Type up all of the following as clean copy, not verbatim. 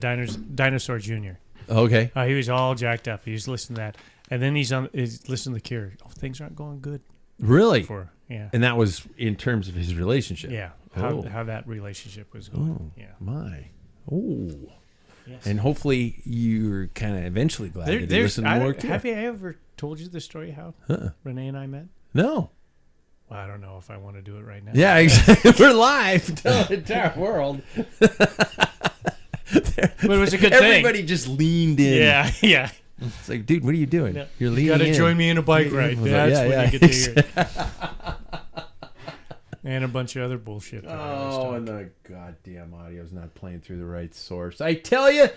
Dinosaur Jr. Okay. He was all jacked up. He was listening to that. And then he's listening to The Cure. Oh, things aren't going good. Really? Yeah. And that was in terms of his relationship. Yeah. How that relationship was going. Oh, yeah. My. Oh. Yes. And hopefully you're kind of eventually glad that you listened to more Cure. Have I ever told you the story how Renee and I met? No. Well, I don't know if I want to do it right now. Yeah, exactly. We're live. Tell the entire world. But it was a good thing. Everybody just leaned in. Yeah. It's like, dude, what are you doing? Yeah. You're leaning in. You got to join me in a bike ride. That's when you get to hear it. And a bunch of other bullshit. And the goddamn audio's not playing through the right source. I tell you,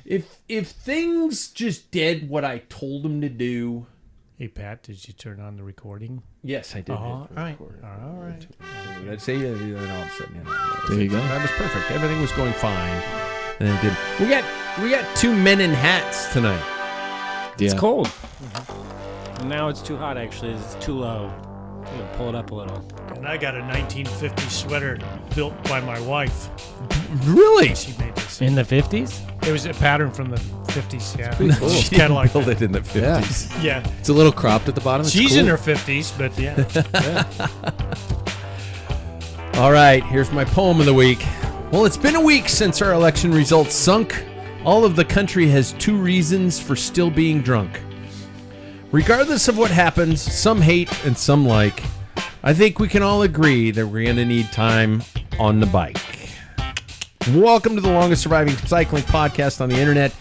if things just did what I told them to do. Hey, Pat, did you turn on the recording? Yes, I did. All right. I'd say all of a sudden. There you go. That was perfect. Everything was going fine, and then it didn't. We got two men in hats tonight. Yeah. It's cold. Mm-hmm. Now it's too hot, actually. It's too low. I'm going to pull it up a little. And I got a 1950 sweater built by my wife. Really? She made this. In the 50s? It was a pattern from the 50s, yeah. Cool. She kind of like built it in the 50s. Yeah. It's a little cropped at the bottom. It's She's cool. in her 50s, but yeah. All right, here's my poem of the week. Well, it's been a week since our election results sunk. All of the country has two reasons for still being drunk. Regardless of what happens, some hate and some like. I think we can all agree that we're going to need time on the bike. Welcome to the longest surviving cycling podcast on the internet.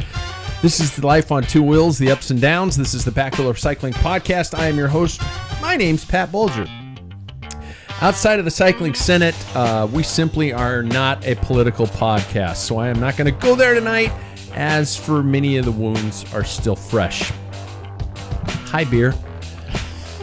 This is the life on two wheels, the ups and downs. This is the Packfiller Cycling Podcast. I am your host. My name's Pat Bulger. Outside of the Cycling Senate, we simply are not a political podcast, so I am not going to go there tonight, as for many of the wounds are still fresh. Hi, beer.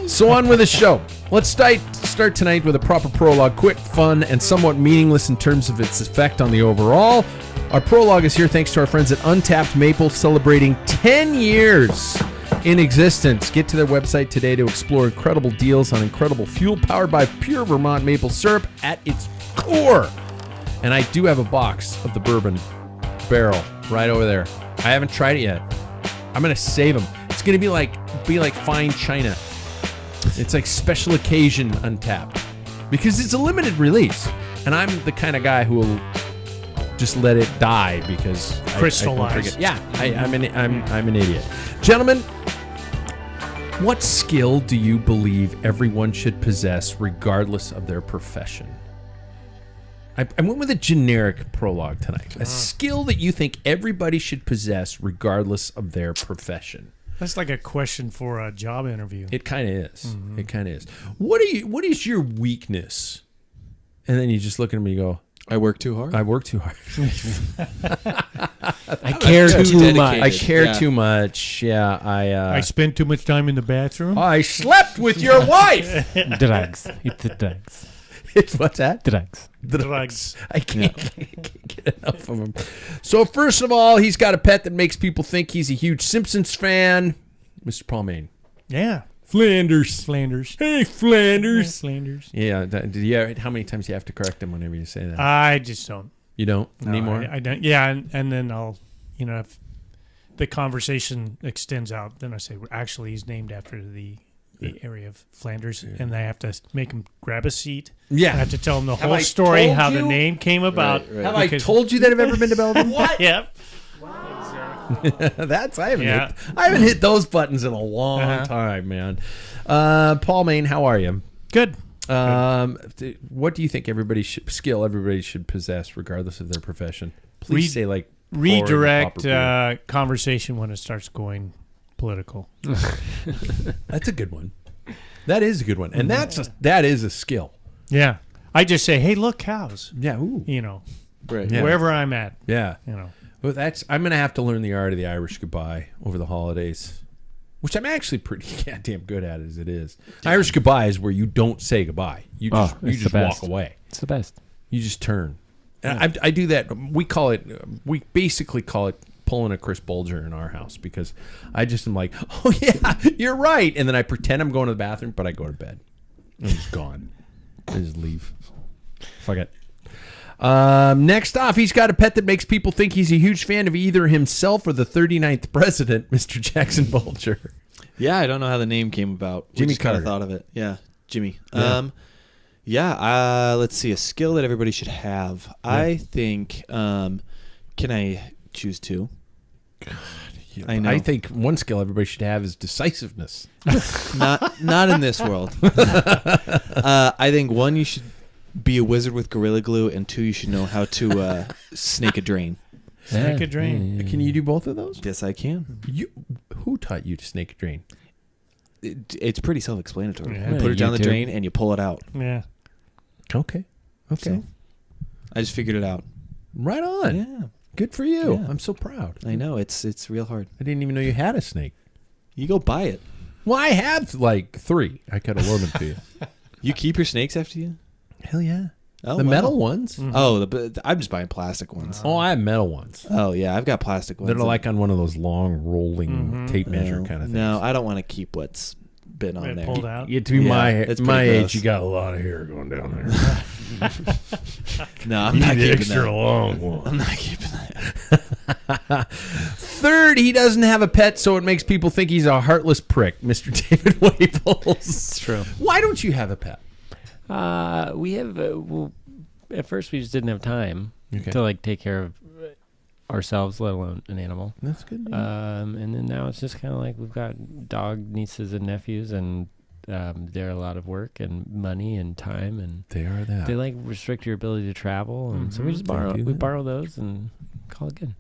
So on with the show. Let's start tonight with a proper prologue, quick, fun, and somewhat meaningless in terms of its effect on the overall. Our prologue is here thanks to our friends at Untapped Maple, celebrating 10 years in existence. Get to their website today to explore incredible deals on incredible fuel powered by pure Vermont maple syrup at its core. And I do have a box of the bourbon barrel right over there. I haven't tried it yet. I'm going to save them. It's going to be like fine china. It's like special occasion Untapped because it's a limited release, and I'm the kind of guy who will just let it die because crystallize. I'm an idiot. Gentlemen, what skill do you believe everyone should possess regardless of their profession? I went with a generic prologue tonight. A skill that you think everybody should possess regardless of their profession. That's like a question for a job interview. It kind of is. Mm-hmm. It kind of is. What is your weakness? And then you just look at me and you go, I work too hard. I work too hard. I care too much. I care too much. Yeah, I spend too much time in the bathroom. I slept with your wife. Drugs. It's the drugs. What's that? Drugs. I can't get enough of them. So first of all, he's got a pet that makes people think he's a huge Simpsons fan. Mr. Paul Main. Yeah. Flanders. Hey, Flanders. Yeah, Yeah. How many times do you have to correct him whenever you say that? I just don't. You don't anymore? I don't. Yeah, and then I'll, if the conversation extends out, then I say, actually, he's named after the area of Flanders, and I have to make him grab a seat. Yeah. I have to tell him the whole story, how the name came about. Right. Have I told you that I've ever been to Belgium? What? Yep. I haven't hit those buttons in a long time, man. Paul Main, how are you? Good. What do you think everybody should possess regardless of their profession? Please say like redirect conversation when it starts going political. That's a good one. That is a good one, and that is a skill. Yeah, I just say, hey, look, cows. Yeah, ooh. Right. Yeah. Wherever I'm at. Yeah, Well, I'm gonna have to learn the art of the Irish goodbye over the holidays, which I'm actually pretty goddamn good at as it is. Irish goodbye is where you don't say goodbye. You just walk away. It's the best. You just turn. And I do that. We basically call it pulling a Chris Bulger in our house because I just am like, oh yeah, you're right, and then I pretend I'm going to the bathroom, but I go to bed. I'm just gone. I just leave. Fuck it. Next off, he's got a pet that makes people think he's a huge fan of either himself or the 39th president, Mr. Jackson Bulger. Yeah, I don't know how the name came about. Jimmy We just kind Carter. of thought of it. Yeah, Jimmy. Yeah. Let's see. A skill that everybody should have. Yeah. I think. Can I choose two? I know. I think one skill everybody should have is decisiveness. Not in this world. I think one, you should be a wizard with Gorilla Glue, and two, you should know how to snake a drain. Snake a drain. Can you do both of those? Yes, I can. Who taught you to snake a drain? It's pretty self-explanatory. Yeah. You put it down the YouTube. drain and you pull it out. Yeah. Okay. So, I just figured it out. Right on. Yeah, Good for you. Yeah. I'm so proud. I know. It's real hard. I didn't even know you had a snake. You go buy it. Well, I have like 3. I could have loaned them to you. You keep your snakes after you? Hell yeah. Oh, The wow. metal ones. Oh, I'm just buying plastic ones. Oh, I have metal ones. Oh yeah, I've got plastic ones. That are like on one of those long rolling tape measure kind of things. No, I don't want to keep what's been on It there. pulled out. You to be Yeah, it's my pretty age, gross. you got a lot of hair going down there. No, I'm You not need the keeping extra that. long one. I'm not keeping that. Third, he doesn't have a pet, so it makes people think he's a heartless prick, Mr. David Waples. It's true. Why don't you have a pet? We have. Well, at first, we just didn't have time Okay. to like take care of ourselves, let alone an animal. That's good. And then now it's just kind of like we've got dog nieces and nephews, and they're a lot of work and money and time, and They are that. they like restrict your ability to travel, and so we just They do that. borrow those and call it good.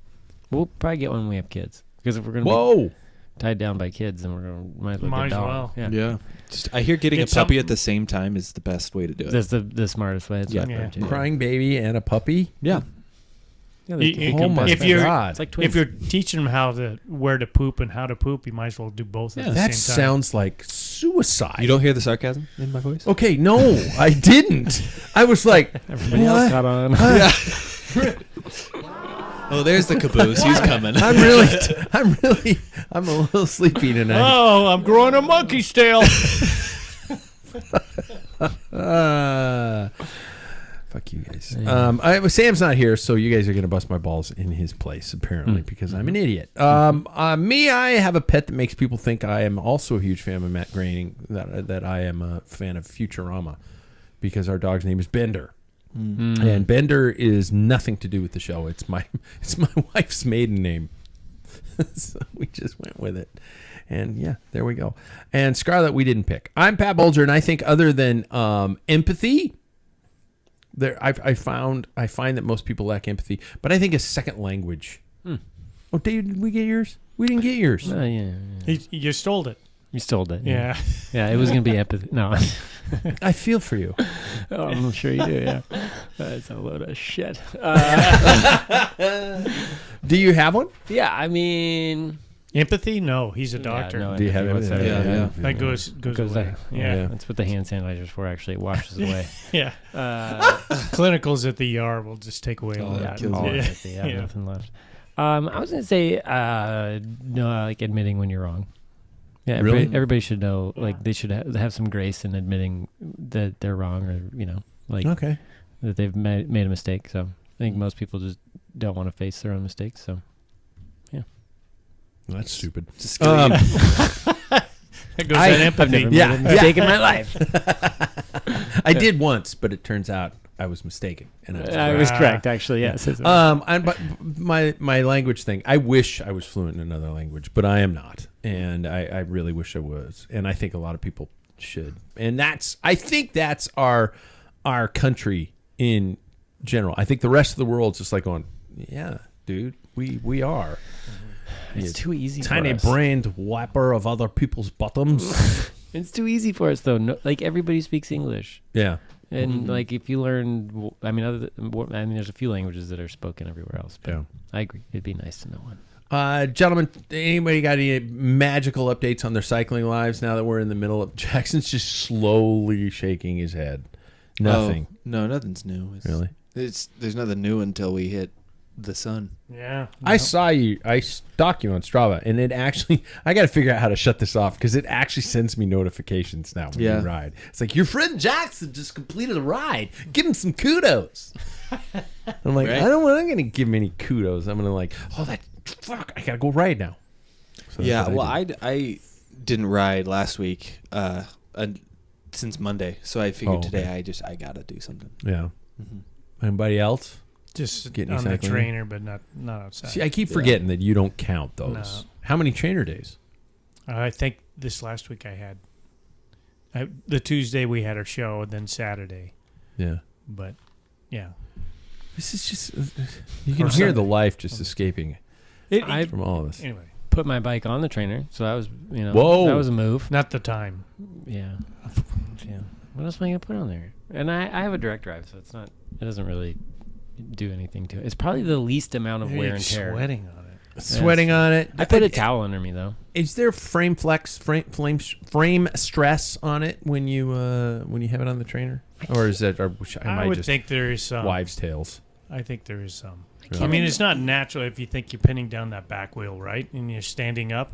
We'll probably get one when we have kids, because if we're gonna be Whoa. tied down by kids, then might as well Might get a as dog. well. Yeah. Yeah. Just I hear getting Get a puppy some- at the same time is the best way to do it. That's the smartest way. That's Yeah. what I've heard, too. Crying baby and a puppy. Yeah. Yeah, You- they you become Oh my best if friends. you're- God. It's like twins. If you're teaching them where to poop and how to poop, you might as well do both at the That same time. sounds like suicide. You don't hear the sarcasm in my voice? Okay, no, I didn't. I was like, Everybody what? else got on. Oh, there's the caboose. He's coming. I'm a little sleepy tonight. Oh, I'm growing a monkey's tail. Fuck you guys. Sam's not here, so you guys are gonna bust my balls in his place, apparently, because I'm an idiot. Me, I have a pet that makes people think I am also a huge fan of Matt Groening. That I am a fan of Futurama, because our dog's name is Bender. And Bender is nothing to do with the show. It's my wife's maiden name. So we just went with it. And yeah, there we go. And Scarlett, we didn't pick. I'm Pat Bulger, and I think other than empathy, I find that most people lack empathy. But I think a second language. Oh, Dave, did we get yours? We didn't get yours. Yeah. You stole it. You stole it. Yeah. Yeah, it was going to be empathy. No. I feel for you. Oh, I'm sure you do, yeah. That's a load of shit. Do you have one? Yeah, I mean... Empathy? No, he's a doctor. no Do you have empathy it? whatsoever. Yeah. That goes away. Yeah. That's what the hand sanitizer's for, actually. It washes away. Yeah. Clinicals at the ER will just take away all Yeah, that. kills all it. empathy, yeah, Yeah. nothing left. I was going to say, no, like admitting when you're wrong. Yeah, Really? everybody should know, like, they should have some grace in admitting that they're wrong, or, like, Okay. that they've made a mistake. So I think most people just don't want to face their own mistakes. So That's stupid. Just That goes I- that I've empathy. never Yeah, made a mistake in my life. I did once, but it turns out I was mistaken. And I was I was correct, actually. Yes. but my language thing, I wish I was fluent in another language, but I am not, and I really wish I was, and I think a lot of people should, and I think that's our country in general. I think the rest of the world's just like going, yeah, dude, we are. It's too easy. Tiny for us. brained wiper of other people's bottoms. It's too easy for us, though. No, like everybody speaks English, Yeah. and like if you learn, I mean, there's a few languages that are spoken everywhere else. But Yeah. I agree. It'd be nice to know one. Gentlemen, anybody got any magical updates on their cycling lives now that we're in the middle of... Jackson's just slowly shaking his head. Nothing. Oh, no, nothing's new. Really? There's nothing new until we hit the sun. Yeah. I saw you. I stalk you on Strava, and it actually. I got to figure out how to shut this off because it actually sends me notifications now when you ride. It's like your friend Jackson just completed a ride. Give him some kudos. I'm like, Right. I'm going to give him any kudos. I'm going to like, fuck, I got to go ride now. So Yeah, that's what well, I did. I didn't ride last week since Monday, so I figured okay. today I gotta do something. Yeah. Anybody else? Just Getting on the cycling? trainer, but not outside. See, I keep forgetting that you don't count those. No. How many trainer days? I think this last week I had the Tuesday we had our show, and then Saturday. Yeah. But yeah, This is just you can Or hear Sunday. the life just escaping from all of us. anyway, Put my bike on the trainer, so that was Whoa. that was a move. not the time. Yeah. Yeah. What else am I gonna put on there? And I have a direct drive, so it doesn't really do anything to it. It's probably the least amount of wear and tear. Sweating on it. Sweating on it. I put a towel under me though. Is there frame stress on it when you have it on the trainer, or is that? Or I would think there is some. wives' tales? I think there is some. Really? I mean, it's not natural if you think you're pinning down that back wheel, right? And you're standing up,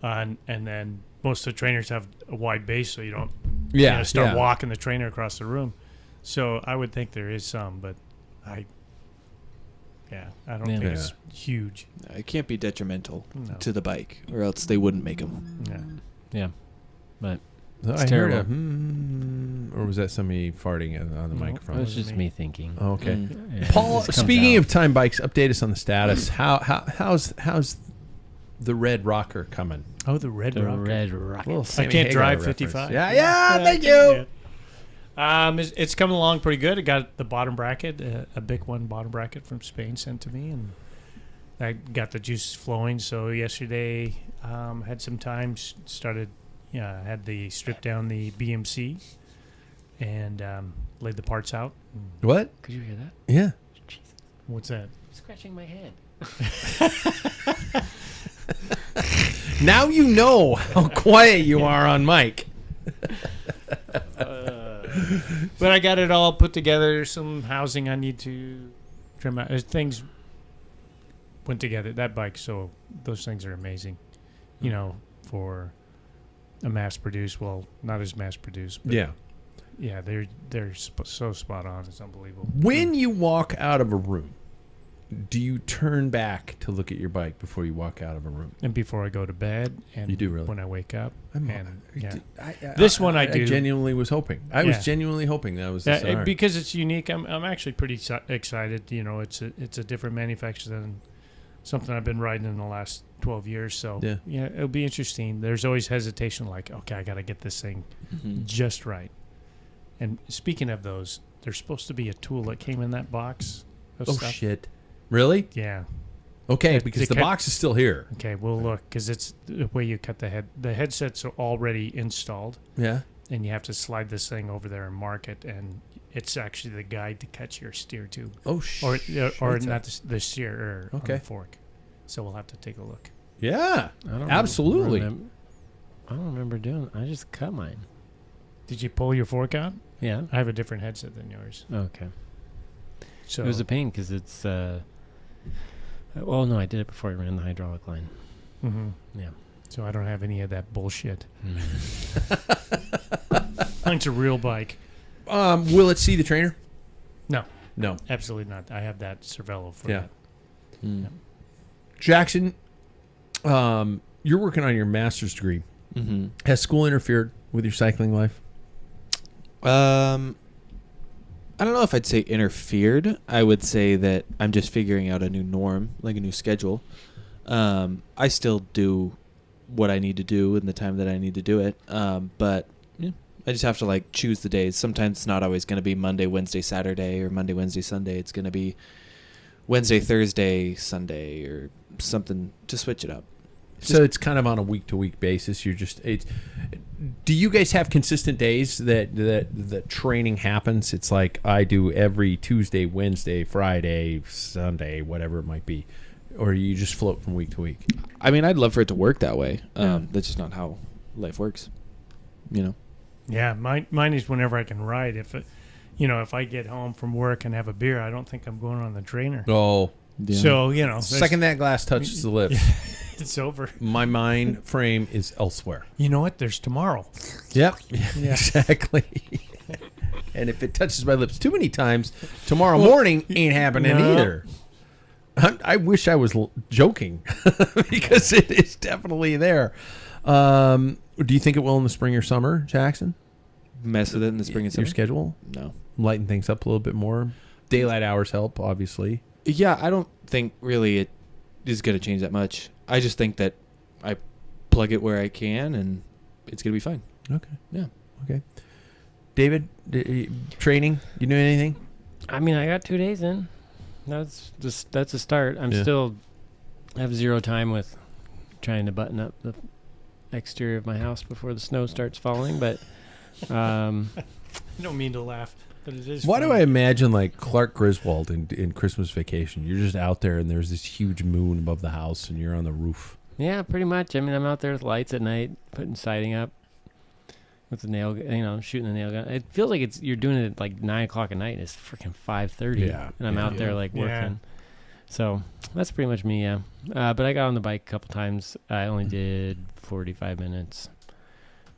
and then most of the trainers have a wide base, so you don't start walking the trainer across the room. So I would think there is some, but I don't think it's huge. It can't be detrimental No. to the bike, or else they wouldn't make them. Yeah. Yeah. But I terrible. heard or was that somebody farting on the No. microphone? it was just me thinking. Oh, okay. Mm. Yeah, Paul, it comes speaking out. of time bikes, update us on the status. How's the Red Rocker coming? Oh, the red The rocket. Red Rocket. Little I Sammy can't Hagar drive reference. 55. Yeah, thank you. It's coming along pretty good. I got the bottom bracket, a big one bottom bracket from Spain sent to me, and I got the juices flowing. So yesterday, had some time, had the strip down the BMC, and laid the parts out. What? Could you hear that? Yeah. What's that? Scratching my head. Now you know how quiet you are on mic. But I got it all put together. Some housing I need to trim out. Things went together. That bike, so those things are amazing. You know, for a mass-produced, well, not as mass-produced, but Yeah. they're so spot on. It's unbelievable. When you walk out of a room, do you turn back to look at your bike before you walk out of a room? And before I go to bed, and You do really? when I wake up, I This one I do. genuinely was hoping. I was Yeah. genuinely hoping that was the scenario. because it's unique. I'm actually pretty excited. You know, it's a different manufacturer than something I've been riding in the last 12 years. So Yeah. it'll be interesting. There's always hesitation, like, okay, I got to get this thing Mm-hmm. just right. And speaking of those, there's supposed to be a tool that came in that box of Oh stuff. shit! Really? Yeah. Okay, It- because it the cut- box is still here. Okay, we'll look, because it's the way you cut the head. The headsets are already installed, Yeah. and you have to slide this thing over there and mark it, and it's actually the guide to cut your steer tube. Oh Or shit! not the steer, on Okay. the fork. So we'll have to take a look. Yeah. I don't Absolutely. I don't remember doing. I just cut mine. Did you pull your fork out? Yeah. I have a different headset than yours. Okay. So It was a pain because it's. Well, no, I did it before I ran the hydraulic line. mhm. Yeah. So I don't have any of that bullshit. Mine's a real bike. Will it see the trainer? No. No. Absolutely not. I have that Cervelo for Yeah. that. Mm. Jackson, you're working on your master's degree. Mm-hmm. Has school interfered with your cycling life? I don't know if I'd say interfered. I would say that I'm just figuring out a new norm, like a new schedule. I still do what I need to do in the time that I need to do it. But yeah, I just have to like choose the days. Sometimes it's not always going to be Monday, Wednesday, Saturday, or Monday, Wednesday, Sunday. It's going to be Wednesday, Thursday, Sunday, or something to switch it up. So it's kind of on a week-to-week basis. Do you guys have consistent days that training happens? It's like I do every Tuesday, Wednesday, Friday, Sunday, whatever it might be. Or you just float from week to week? I mean, I'd love for it to work that way. Yeah. That's just not how life works, you know? Yeah, mine is whenever I can ride. If I get home from work and have a beer, I don't think I'm going on the trainer. Oh, Yeah. So, Second that glass touches the lips, it's over. my mind frame is elsewhere. You know what? There's tomorrow. Yep. Yeah. Exactly. And if it touches my lips too many times, tomorrow morning ain't happening No. either. I wish I was joking because it is definitely there. Do you think it will in the spring or summer, Jackson? Mess with it in the spring and summer? Your schedule? No. Lighten things up a little bit more. Daylight hours help, obviously. Yeah, I don't think really it is going to change that much. I just think that I plug it where I can, and it's going to be fine. Okay. Yeah. Okay. David, training? You doing anything? I mean, I got 2 days in. That's a start. I have zero time with trying to button up the exterior of my house before the snow starts falling, but I don't mean to laugh, but it is. Why do I funny. imagine like Clark Griswold in Christmas Vacation? You're just out there and there's this huge moon above the house and you're on the roof. yeah, pretty much. I mean, I'm out there with lights at night, putting siding up with the nail, shooting the nail gun. It feels like you're doing it at like 9 o'clock at night. And it's freaking 5:30, Yeah, and I'm out there like working. Yeah. So that's pretty much me, yeah. But I got on the bike a couple times. I only did 45 minutes.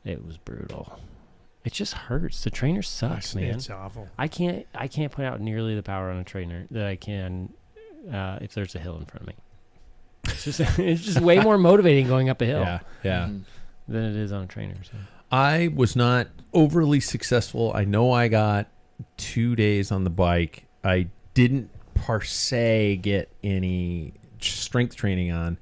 It was brutal. It just hurts. The trainer sucks, man. It's awful. I can't put out nearly the power on a trainer that I can if there's a hill in front of me. It's just way more motivating going up a hill Yeah. Mhm. than it is on a trainer. So. I was not overly successful. I know I got 2 days on the bike. I didn't per se get any strength training on,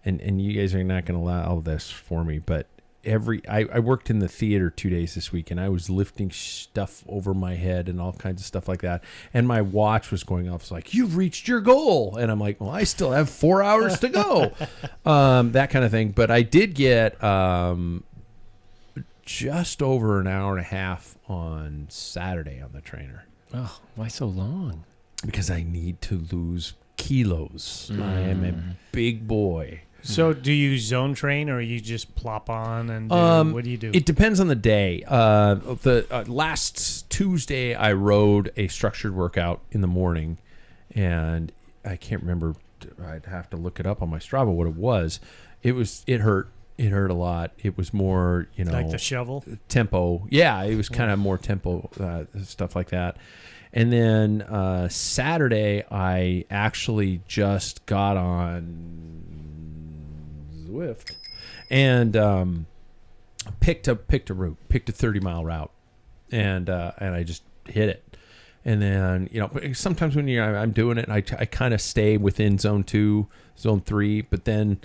and you guys are not going to allow this for me, but I worked in the theater 2 days this week, and I was lifting stuff over my head and all kinds of stuff like that, and my watch was going off. It's like, you've reached your goal, and I'm like, well, I still have 4 hours to go. That kind of thing. But I did get just over an hour and a half on Saturday on the trainer. Oh, why so long? Because I need to lose kilos. I am a big boy. So, do you zone train, or you just plop on and what do you do? It depends on the day. Last Tuesday, I rode a structured workout in the morning, and I can't remember. I'd have to look it up on my Strava what it was. It hurt. It hurt a lot. It was more, like the shovel. tempo. Yeah, it was kind of more tempo stuff like that. And then Saturday, I actually just got on Zwift and picked a route, picked a 30-mile route, and I just hit it. And then sometimes when I'm doing it, I kind of stay within zone 2, zone 3, but then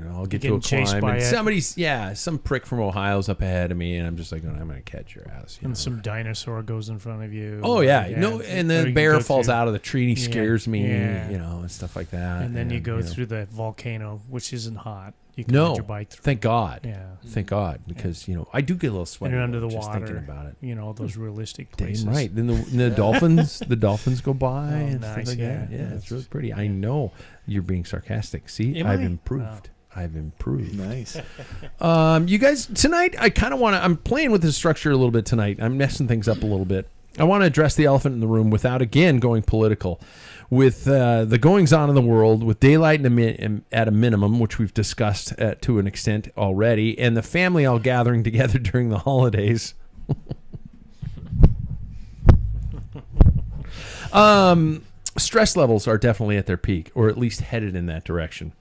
I'll get to a climb and some prick from Ohio's up ahead of me, and I'm just like, I'm gonna catch your ass. And some dinosaur goes in front of you. Oh yeah, and Or the you bear go falls through- out of the tree and he scares me, Yeah. and stuff like that. And then you go through the volcano, which isn't hot. You can No, ride your bike through. thank God. Yeah. Thank God, because I do get a little sweaty And you're under the just water. thinking about it. All those realistic places. Damn right. Then the dolphins go by and nice, stuff like yeah. that. Yeah, it's really pretty. I know you're being sarcastic. See, Am I've I? improved. I've improved. Nice. You guys, tonight I kind of want to. I'm playing with the structure a little bit tonight. I'm messing things up a little bit. I want to address the elephant in the room without again going political. With the goings on in the world, with daylight at a minimum, which we've discussed to an extent already, and the family all gathering together during the holidays. Stress levels are definitely at their peak, or at least headed in that direction.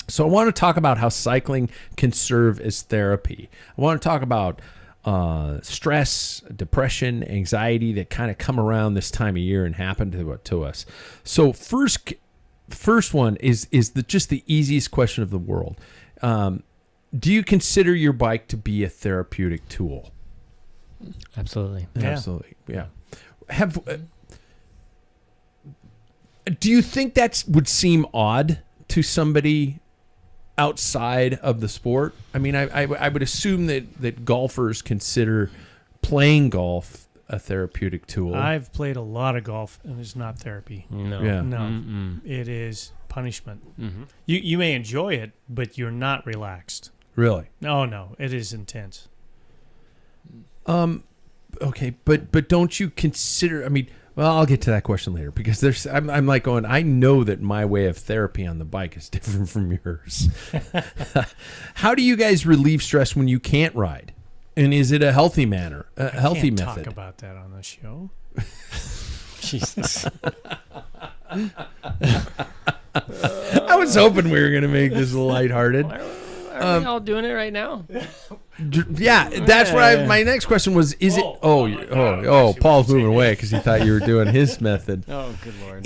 So I want to talk about how cycling can serve as therapy. I want to talk about stress, depression, anxiety that kind of come around this time of year and happen to us. So first one is just the easiest question of the world. Do you consider your bike to be a therapeutic tool? Absolutely. Yeah. Absolutely, yeah. Do you think that would seem odd to somebody outside of the sport? I mean, I would assume that golfers consider playing golf a therapeutic tool. I've played a lot of golf, and it's not therapy. No. Yeah. No, Mm-mm. it is punishment. Mm-hmm. You may enjoy it, but you're not relaxed. Really? No, it is intense. Okay, but don't you consider? I mean, Well, I'll get to that question later because I'm like going, I know that my way of therapy on the bike is different from yours. How do you guys relieve stress when you can't ride? And is it a healthy manner, healthy can't method? Talk about that on the show. Jesus. I was hoping we were going to make this lighthearted. Are we all doing it right now? Yeah, that's what my next question was. Is it? Paul's moving away because he thought you were doing his method. Oh, good Lord.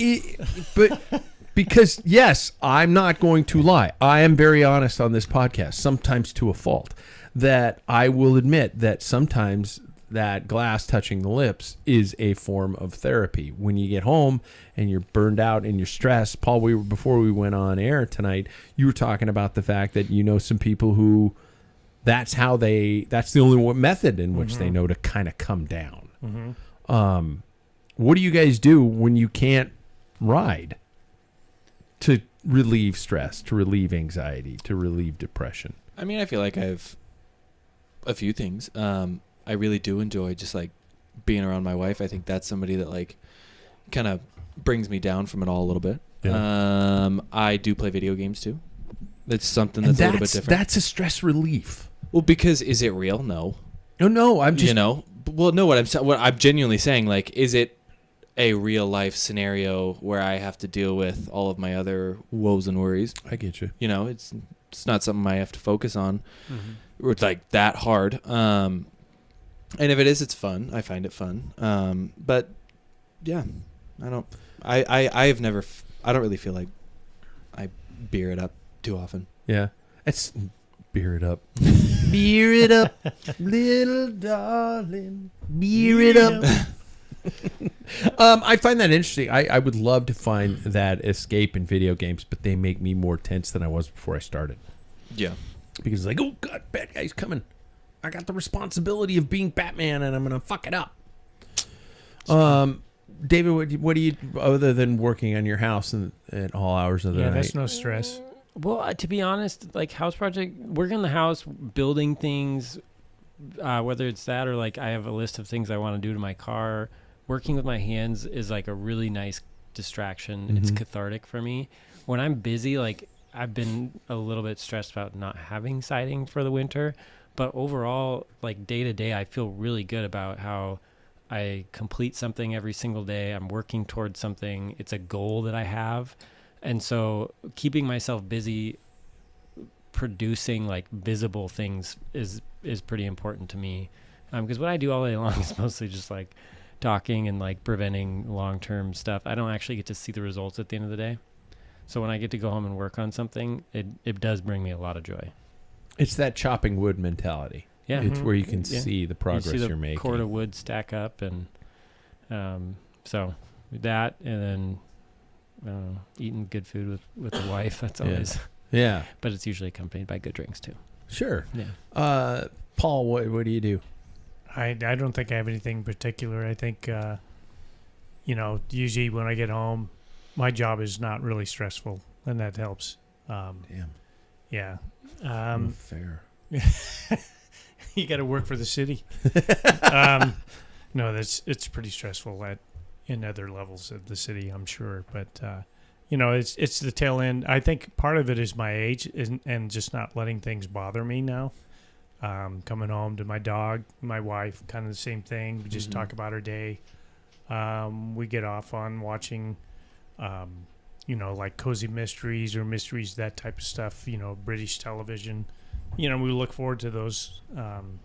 But because, yes, I'm not going to lie. I am very honest on this podcast, sometimes to a fault, that I will admit that sometimes that glass touching the lips is a form of therapy. When you get home and you're burned out and you're stressed, Paul, before we went on air tonight, you were talking about the fact that you know some people who that's the only method in which they know to kind of come down. What do you guys do when you can't ride to relieve stress, to relieve anxiety, to relieve depression? I mean, I feel like I have a few things. I really do enjoy just like being around my wife. I think that's somebody that like kind of brings me down from it all a little bit. Yeah. I do play video games too. That's something that's a little bit different. That's a stress relief. Well, because is it real? No. No, I'm just what I'm genuinely saying, like, is it a real life scenario where I have to deal with all of my other woes and worries? I get you. You know, it's not something I have to focus on. Or it's like that hard. And if it is, it's fun. I find it fun. But yeah, I don't really feel like I beer it up too often. Yeah. It's beer it up. Beer it up, little darling. Beer it up. I find that interesting. I would love to find that escape in video games, but they make me more tense than I was before I started. Yeah. Because it's like, oh, God, bad guy's coming. I got the responsibility of being Batman, and I'm going to fuck it up. David, what do you, other than working on your house at all hours of the night? Yeah, that's no stress. Well, to be honest, like house project, working on the house, building things, whether it's that or like I have a list of things I want to do to my car. Working with my hands is like a really nice distraction. It's cathartic for me. When I'm busy, like I've been a little bit stressed about not having siding for the winter. But overall, like day to day, I feel really good about how I complete something every single day. I'm working towards something. It's a goal that I have. And so keeping myself busy producing like visible things is pretty important to me. Because what I do all day long is mostly just like talking and like preventing long-term stuff. I don't actually get to see the results at the end of the day. So when I get to go home and work on something, it does bring me a lot of joy. It's that chopping wood mentality. Yeah. It's where you can see the progress you're making. Cord of wood stack up, and so that, and then eating good food with the wife. That's always yeah. But it's usually accompanied by good drinks too. Sure. Yeah. Paul, what do you do? I don't think I have anything particular. I think usually when I get home, my job is not really stressful, and that helps. Damn. Yeah. Fair. You got to work for the city. No, it's pretty stressful in other levels of the city, I'm sure. But it's the tail end. I think part of it is my age and just not letting things bother me now. Coming home to my dog, my wife, kind of the same thing. We just talk about our day. We get off on watching, like cozy mysteries or mysteries, that type of stuff. British television. We look forward to those. And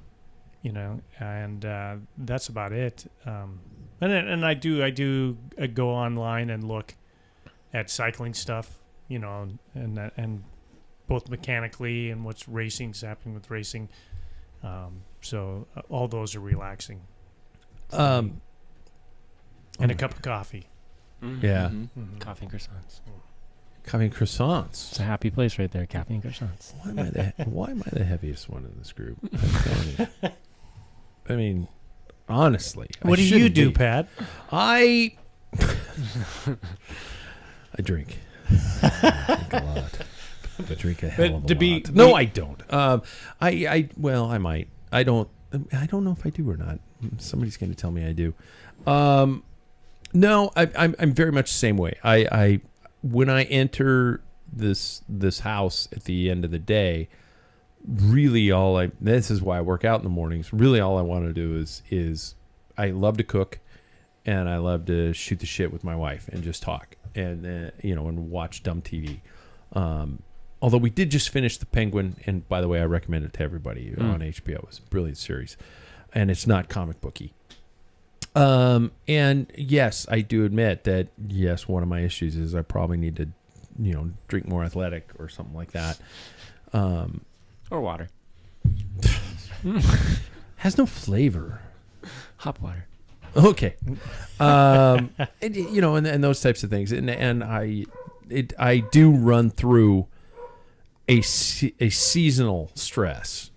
that's about it. And I do go online and look at cycling stuff, and both mechanically and what's happening with racing. So all those are relaxing. And a cup of coffee. Yeah. Coffee and croissants. Coffee and croissants. It's a happy place right there. Coffee and croissants. Why am I the heaviest one in this group? I'm telling you. I mean, honestly. What do you do, Pat? I drink. I drink a lot. I drink a hell of a lot. No, I don't. I might. I don't know if I do or not. Somebody's going to tell me I do. No, I'm very much the same way. I when I enter this house at the end of the day, really this is why I work out in the mornings. Really, all I want to do is I love to cook, and I love to shoot the shit with my wife and just talk and and watch dumb TV. Although we did just finish The Penguin, and by the way, I recommend it to everybody on HBO. It's a brilliant series, and it's not comic booky. And yes, I do admit that, yes, one of my issues is I probably need to, drink more athletic or something like that. Or water. Has no flavor. Hot water. Okay. And those types of things. And I do run through a seasonal stress,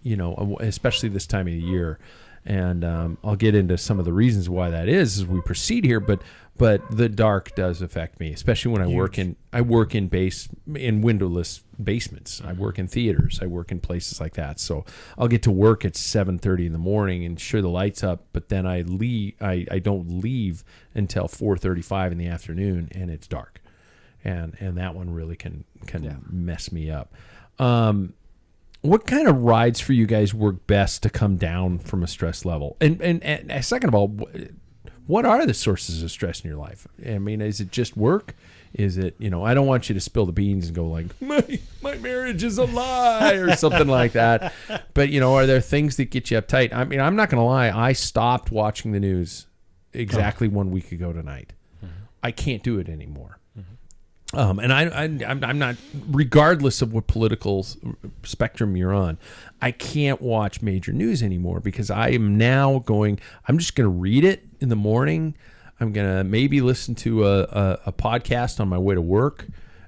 especially this time of the year. And I'll get into some of the reasons why that is as we proceed here. But the dark does affect me, especially when I work in windowless basements. I work in theaters. I work in places like that. So I'll get to work at 7:30 in the morning and sure the lights up, but then I leave. I don't leave until 4:35 in the afternoon, and it's dark, and that one really can mess me up. What kind of rides for you guys work best to come down from a stress level? And second of all, what are the sources of stress in your life? I mean, is it just work? Is it, I don't want you to spill the beans and go like, my marriage is a lie or something like that. But, are there things that get you uptight? I mean, I'm not going to lie. I stopped watching the news exactly 1 week ago tonight. Mm-hmm. I can't do it anymore. And I'm not, regardless of what political spectrum you're on, I can't watch major news anymore because I am now I'm just going to read it in the morning. I'm going to maybe listen to a podcast on my way to work.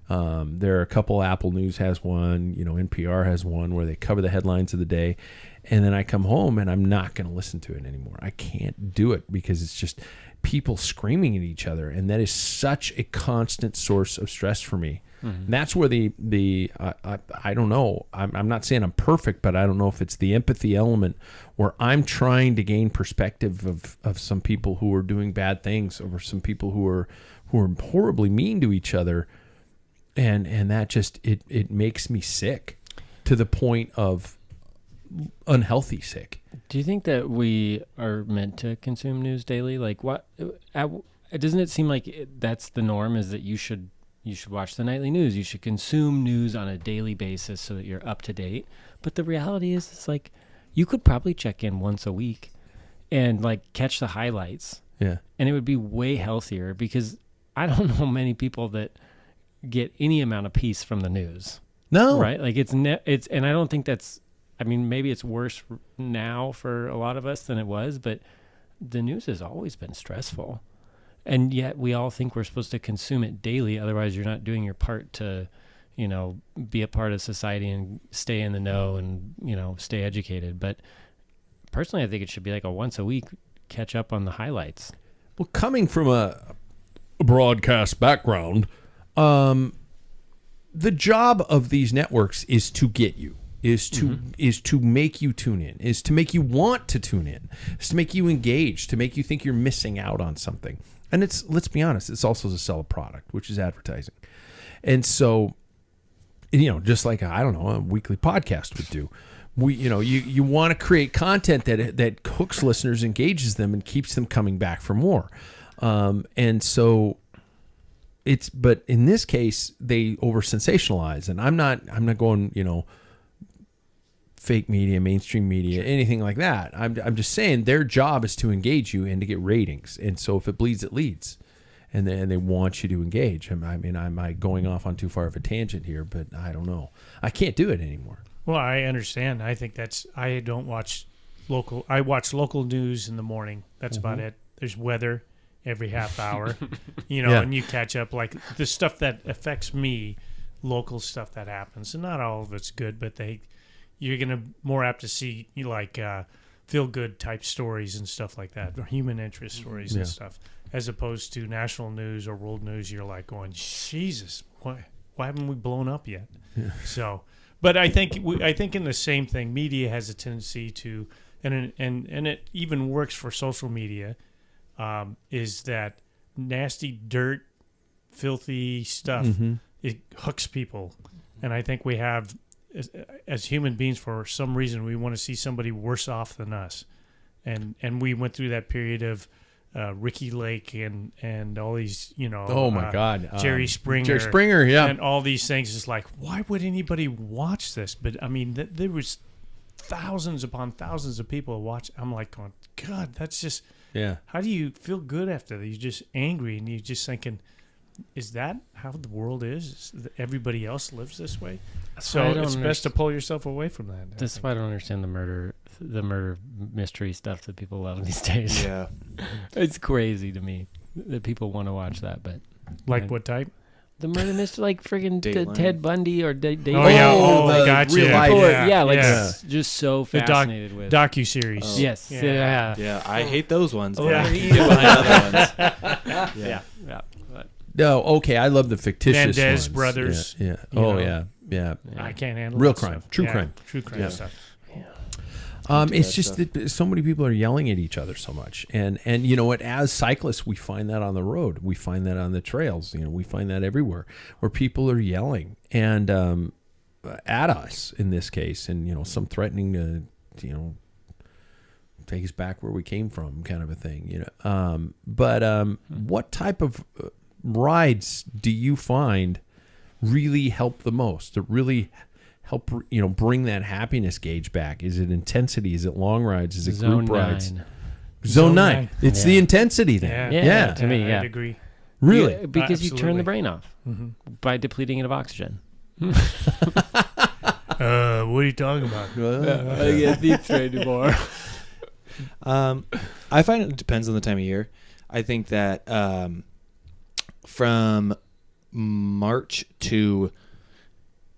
There are a couple. Apple News has one, NPR has one where they cover the headlines of the day. And then I come home and I'm not going to listen to it anymore. I can't do it because it's just people screaming at each other, and that is such a constant source of stress for me. Mm-hmm. And that's where I don't know. I'm not saying I'm perfect, but I don't know if it's the empathy element where I'm trying to gain perspective of some people who are doing bad things or some people who are horribly mean to each other, and that just it makes me sick to the point of unhealthy sick. Do you think that we are meant to consume news daily? Like, what? Doesn't it seem like that's the norm? Is that you should watch the nightly news? You should consume news on a daily basis so that you're up to date. But the reality is, it's like you could probably check in once a week and like catch the highlights. Yeah, and it would be way healthier because I don't know many people that get any amount of peace from the news. No, right? Like and I don't think that's. I mean, maybe it's worse now for a lot of us than it was, but the news has always been stressful. And yet we all think we're supposed to consume it daily. Otherwise, you're not doing your part to, be a part of society and stay in the know and, stay educated. But personally, I think it should be like a once a week catch up on the highlights. Well, coming from a broadcast background, the job of these networks is to get you. Is to make you tune in, is to make you want to tune in, is to make you engage, to make you think you're missing out on something. And let's be honest, it's also to sell a product, which is advertising. And so, just like a weekly podcast would do, you want to create content that hooks listeners, engages them, and keeps them coming back for more. And so but in this case, they over sensationalize, and I'm not going, fake media, mainstream media, anything like that. I'm just saying their job is to engage you and to get ratings. And so if it bleeds, it leads. And they want you to engage. I mean, am I going off on too far of a tangent here? But I don't know. I can't do it anymore. Well, I understand. I think I don't watch local. I watch local news in the morning. That's about it. There's weather every half hour, and you catch up like the stuff that affects me, local stuff that happens. And not all of it's good, but you're going to more apt to see feel-good type stories and stuff like that, or human interest stories and stuff, as opposed to national news or world news. You're like going, Jesus, why haven't we blown up yet? Yeah. So, but I think in the same thing, media has a tendency to, and it even works for social media, is that nasty dirt, filthy stuff. It hooks people. And I think we have, as human beings, for some reason, we want to see somebody worse off than us. And we went through that period of Ricky Lake and all these, Oh my God, Jerry Springer, yeah, and all these things. It's like, why would anybody watch this? But I mean, there was thousands upon thousands of people watch. I'm like, going, God, that's just, how do you feel good after that? You're just angry, and you're just thinking, is that how the world is? Everybody else lives this way. So it's best to pull yourself away from that. That's why I don't understand the murder mystery stuff that people love these days. Yeah. It's crazy to me that people want to watch that. But like what type? The murder mystery, like friggin' Dateline. Ted Bundy or Dateline. Oh yeah, the gotcha. real life. Just so fascinated with docu-series. Oh. Yes, yeah. Yeah, I hate those ones. But Yeah. I eat it behind other ones. Yeah. No, okay, I love the fictitious Mendez ones. brothers. Yeah. You Oh know. yeah. I can't handle Real that crime. stuff. True Yeah, crime. True crime Yeah. stuff. It's that just stuff. that so many people are yelling at each other so much, and you know what? As cyclists, we find that on the road, we find that on the trails. We find that everywhere where people are yelling and at us in this case, and some threatening to take us back where we came from, kind of a thing. What type of rides do you find really help the most? To really help bring that happiness gauge back? Is it intensity? Is it long rides? Is it Zone group rides? 9. Zone 9. It's the intensity then. Yeah. To me, I'd agree. Really? Yeah, because you turn Absolutely. the brain off Mm-hmm. by depleting it of oxygen. What are you talking about? I get deep straight anymore. I find it depends on the time of year. I think that from March to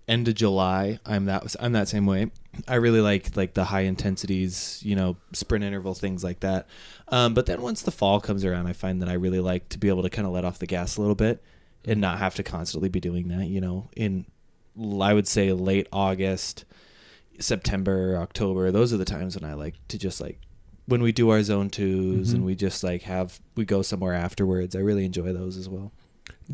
end of July, I'm that same way. I really like the high intensities, sprint interval, things like that. But then once the fall comes around, I find that I really like to be able to kind of let off the gas a little bit and not have to constantly be doing that. In I would say late August, September, October, those are the times when I like to just when we do our zone 2s and we just we go somewhere afterwards. I really enjoy those as well.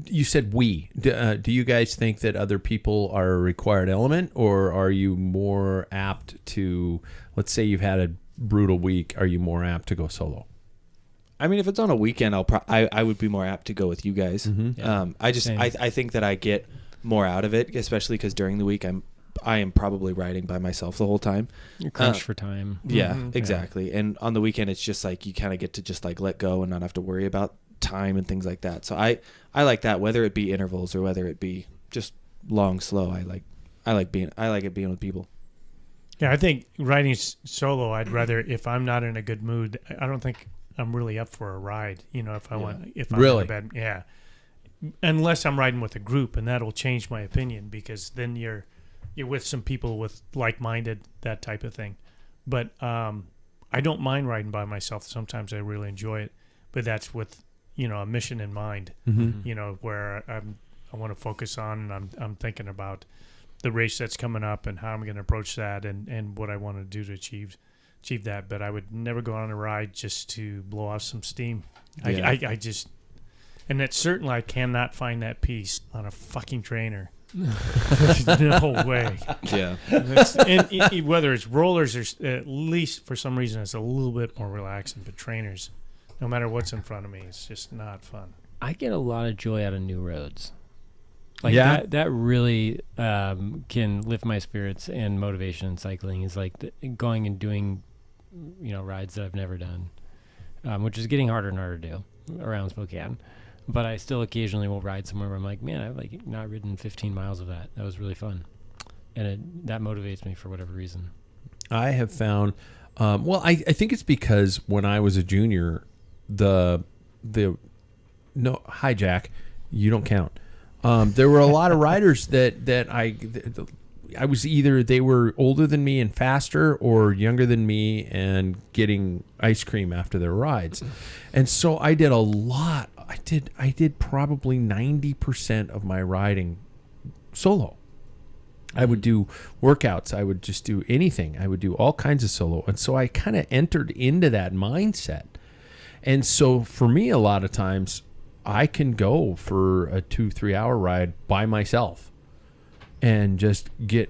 You said we. Do you guys think that other people are a required element, or are you more apt to, let's say you've had a brutal week, are you more apt to go solo? I mean, if it's on a weekend, I would be more apt to go with you guys. Mm-hmm. I think that I get more out of it, especially because during the week I am probably riding by myself the whole time. You're crunched for time. Yeah, exactly. And on the weekend, it's just you kind of get to just let go and not have to worry about time and things like that. So I like that, whether it be intervals or whether it be just long, slow. I like it being with people. Yeah, I think riding solo, I'd rather, if I'm not in a good mood, I don't think I'm really up for a ride. If I'm Really? in a bad, yeah. Unless I'm riding with a group, and that'll change my opinion, because then you're with some people with like-minded, that type of thing. But I don't mind riding by myself. Sometimes I really enjoy it, but that's with a mission in mind. Where I want to focus on, and I'm thinking about the race that's coming up and how I'm going to approach that, and what I want to do to achieve that. But I would never go on a ride just to blow off some steam. Yeah. I just, and that certainly I cannot find that peace on a fucking trainer. No way. Yeah. And whether it's rollers or at least for some reason it's a little bit more relaxing, but trainers, no matter what's in front of me, it's just not fun. I get a lot of joy out of new roads. That really can lift my spirits and motivation in cycling, is going and doing rides that I've never done, which is getting harder and harder to do around Spokane. But I still occasionally will ride somewhere where I'm like, man, I've not ridden 15 miles of that. That was really fun. And that motivates me for whatever reason. I have found, I think it's because when I was a junior, hi Jack, you don't count. There were a lot of riders that I was either they were older than me and faster, or younger than me and getting ice cream after their rides. And so I did a lot. I did probably 90% of my riding solo. I would do workouts. I would just do anything. I would do all kinds of solo. And so I kind of entered into that mindset. And so for me, a lot of times I can go for a 2-3 hour ride by myself and just get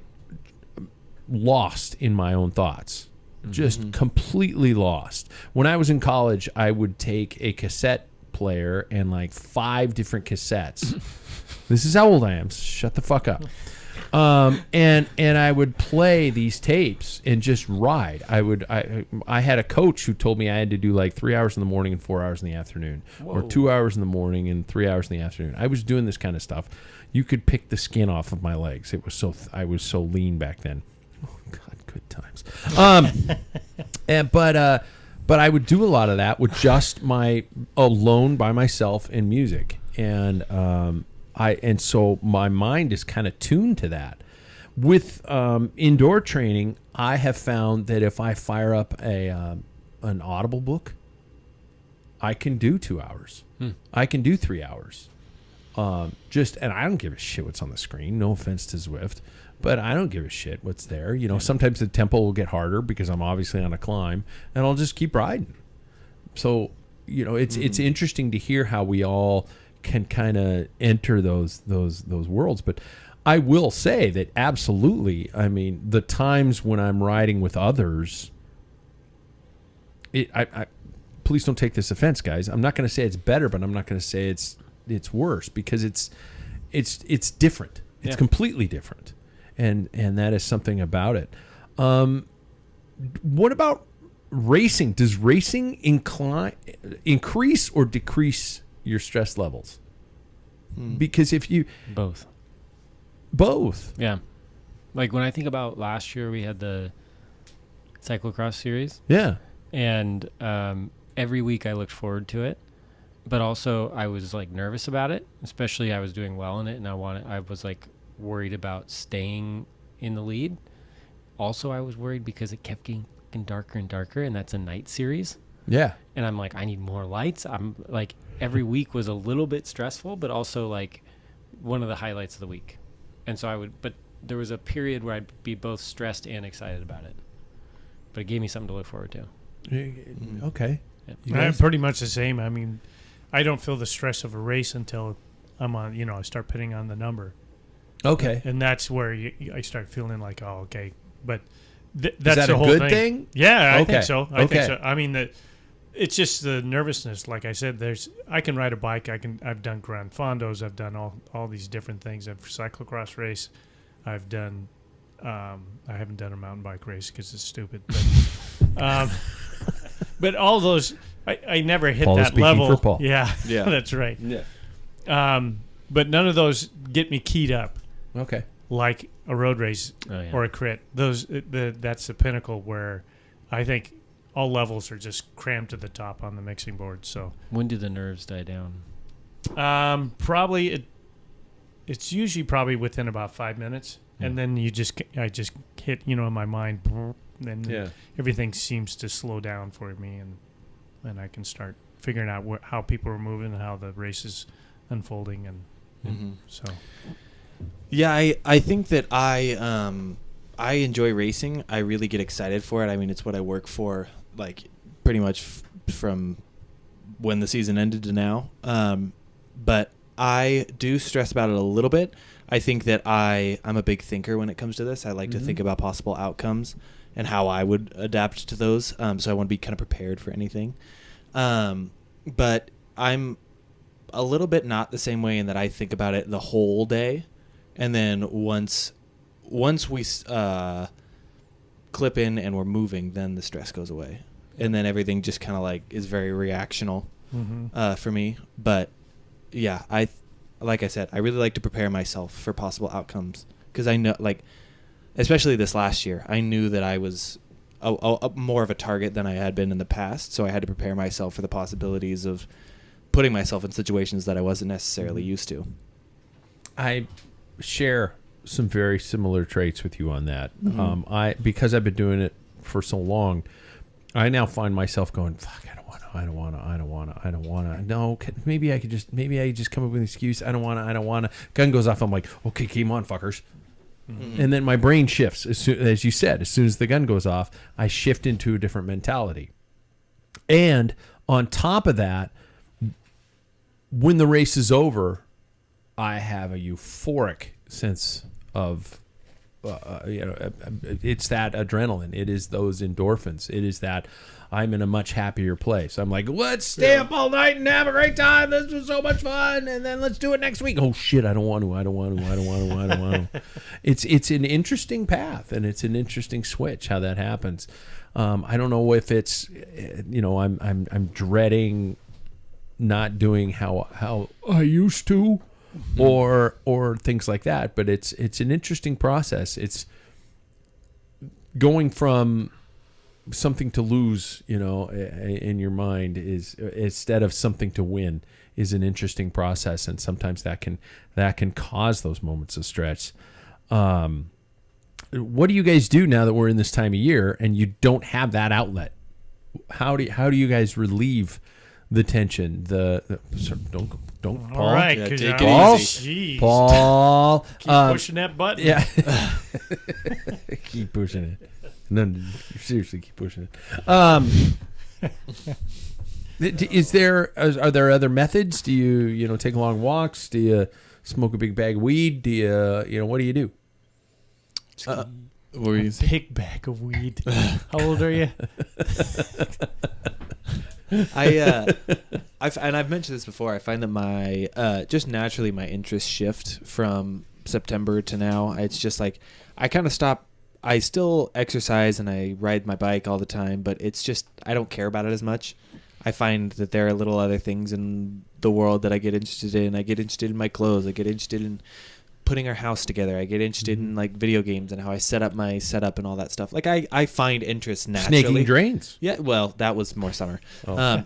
lost in my own thoughts. Just completely lost. When I was in college, I would take a cassette player and like 5 different cassettes. This is how old I am. Shut the fuck up. And I would play these tapes and just ride. I had a coach who told me I had to do like 3 hours in the morning and 4 hours in the afternoon, or 2 hours in the morning and 3 hours in the afternoon. I was doing this kind of stuff. You could pick the skin off of my legs. It was so I was so lean back then. Oh God, good times. But I would do a lot of that with just my alone by myself in music, and so my mind is kind of tuned to that. With indoor training, I have found that if I fire up an Audible book, I can do 2 hours. I can do 3 hours. And I don't give a shit what's on the screen. No offense to Zwift, but I don't give a shit what's there. You know, sometimes the tempo will get harder because I'm obviously on a climb, and I'll just keep riding. So, you know, it's interesting to hear how we all can kind of enter those worlds. But I will say that absolutely, I mean, the times when I'm riding with others, please don't take this offense, guys. I'm not going to say it's better, but I'm not going to say it's worse, because it's different. It's completely different, and that is something about it. What about racing? Does racing increase or decrease your stress levels? Because if you both, yeah. Like when I think about last year, we had the cyclocross series, and every week I looked forward to it, but also I was like nervous about it, especially I was doing well in it, and I was like worried about staying in the lead. Also, I was worried because it kept getting darker and darker, and that's a night series. Yeah. And I'm like, I need more lights. I'm like, every week was a little bit stressful, but also like one of the highlights of the week. And so but there was a period where I'd be both stressed and excited about it. But it gave me something to look forward to. Okay. Yeah. I'm pretty much the same. I mean, I don't feel the stress of a race until I'm on, I start putting on the number. Okay. And that's where I start feeling like, oh, okay. But that's is that the a whole good thing? Yeah, I Okay. think so. I Okay. think so. I mean, it's just the nervousness. Like I said, I can ride a bike. I've done Grand Fondos. I've done all these different things. I've cyclocross race. I've done. I haven't done a mountain bike race because it's stupid. But, but all those, I never hit Paul is that speaking level. for Paul. Yeah, that's right. Yeah. But none of those get me keyed up Okay. like a road race or a crit. That's the pinnacle where I think all levels are just crammed to the top on the mixing board. So When do the nerves die down? probably it's usually probably within about 5 minutes, and then I just hit in my mind, and everything seems to slow down for me, and I can start figuring out how people are moving and how the race is unfolding, and so. Yeah, I think that I enjoy racing. I really get excited for it. I mean, it's what I work for, like pretty much from when the season ended to now. But I do stress about it a little bit. I think that I'm a big thinker when it comes to this. I like to think about possible outcomes and how I would adapt to those. So I want to be kind of prepared for anything. But I'm a little bit not the same way in that I think about it the whole day. And then once we clip in and we're moving, then the stress goes away. And then everything just kind of like is very reactional for me. But yeah, like I said, I really like to prepare myself for possible outcomes, because I know, like, especially this last year, I knew that I was a more of a target than I had been in the past. So I had to prepare myself for the possibilities of putting myself in situations that I wasn't necessarily used to. I share some very similar traits with you on that. Because I've been doing it for so long, I now find myself going, fuck, I don't want to. No, maybe I just come up with an excuse. I don't want to. Gun goes off. I'm like, okay, keep on, fuckers. And then my brain shifts. As you said, as soon as the gun goes off, I shift into a different mentality. And on top of that, when the race is over, I have a euphoric sense of, it's that adrenaline. It is those endorphins. It is that I'm in a much happier place. I'm like, let's stay up all night and have a great time. This was so much fun. And then let's do it next week. Oh, shit, I don't want to. It's an interesting path, and it's an interesting switch how that happens. I don't know if it's, I'm dreading not doing how I used to, or things like that. But it's an interesting process. It's going from something to lose, in your mind is instead of something to win is an interesting process, and sometimes that can cause those moments of stress. What do you guys do now that we're in this time of year and you don't have that outlet? How do you guys relieve the tension? Don't Paul. All right, Yeah, 'cause take it Paul, easy. jeez. Paul, Keep pushing that button. yeah, keep pushing it. No, seriously, keep pushing it. Are there other methods? Do you take long walks? Do you smoke a big bag of weed? Do you what do you do? What were you saying? Big bag of weed. How old are you? I've mentioned this before. I find that my just naturally my interests shift from September to now. It's just like I kind of stop. I still exercise and I ride my bike all the time, but it's just I don't care about it as much. I find that there are little other things in the world that I get interested in. I get interested in my clothes. I get interested in putting our house together. I get interested in like video games and how I set up my setup and all that stuff. Like I find interest naturally. Snaking drains. Yeah, well, that was more summer. Oh.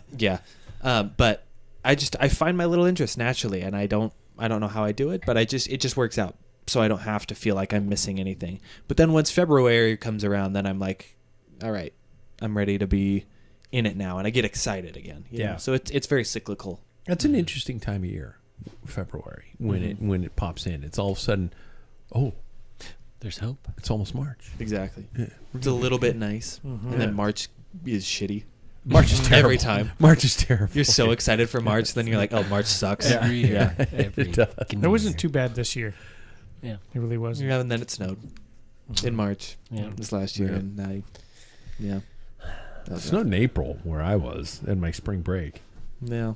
But I find my little interest naturally, and I don't know how I do it, but it just works out. So I don't have to feel like I'm missing anything. But then once February comes around, then I'm like, all right, I'm ready to be in it now, and I get excited again. You know? So it's very cyclical. That's an interesting time of year, February, when it pops in. It's all of a sudden, There's hope. it's almost March. Exactly. Yeah. It's a little bit nice, and then March is shitty. March is terrible. Every time. March is terrible. You're so excited for March, then you're like, oh, March sucks. Every year. Yeah, Every it does. fucking It wasn't year. too bad this year. Yeah. It really wasn't. Yeah, and then it snowed in March this last year, Yeah. and It snowed in April where I was in my spring break. Yeah.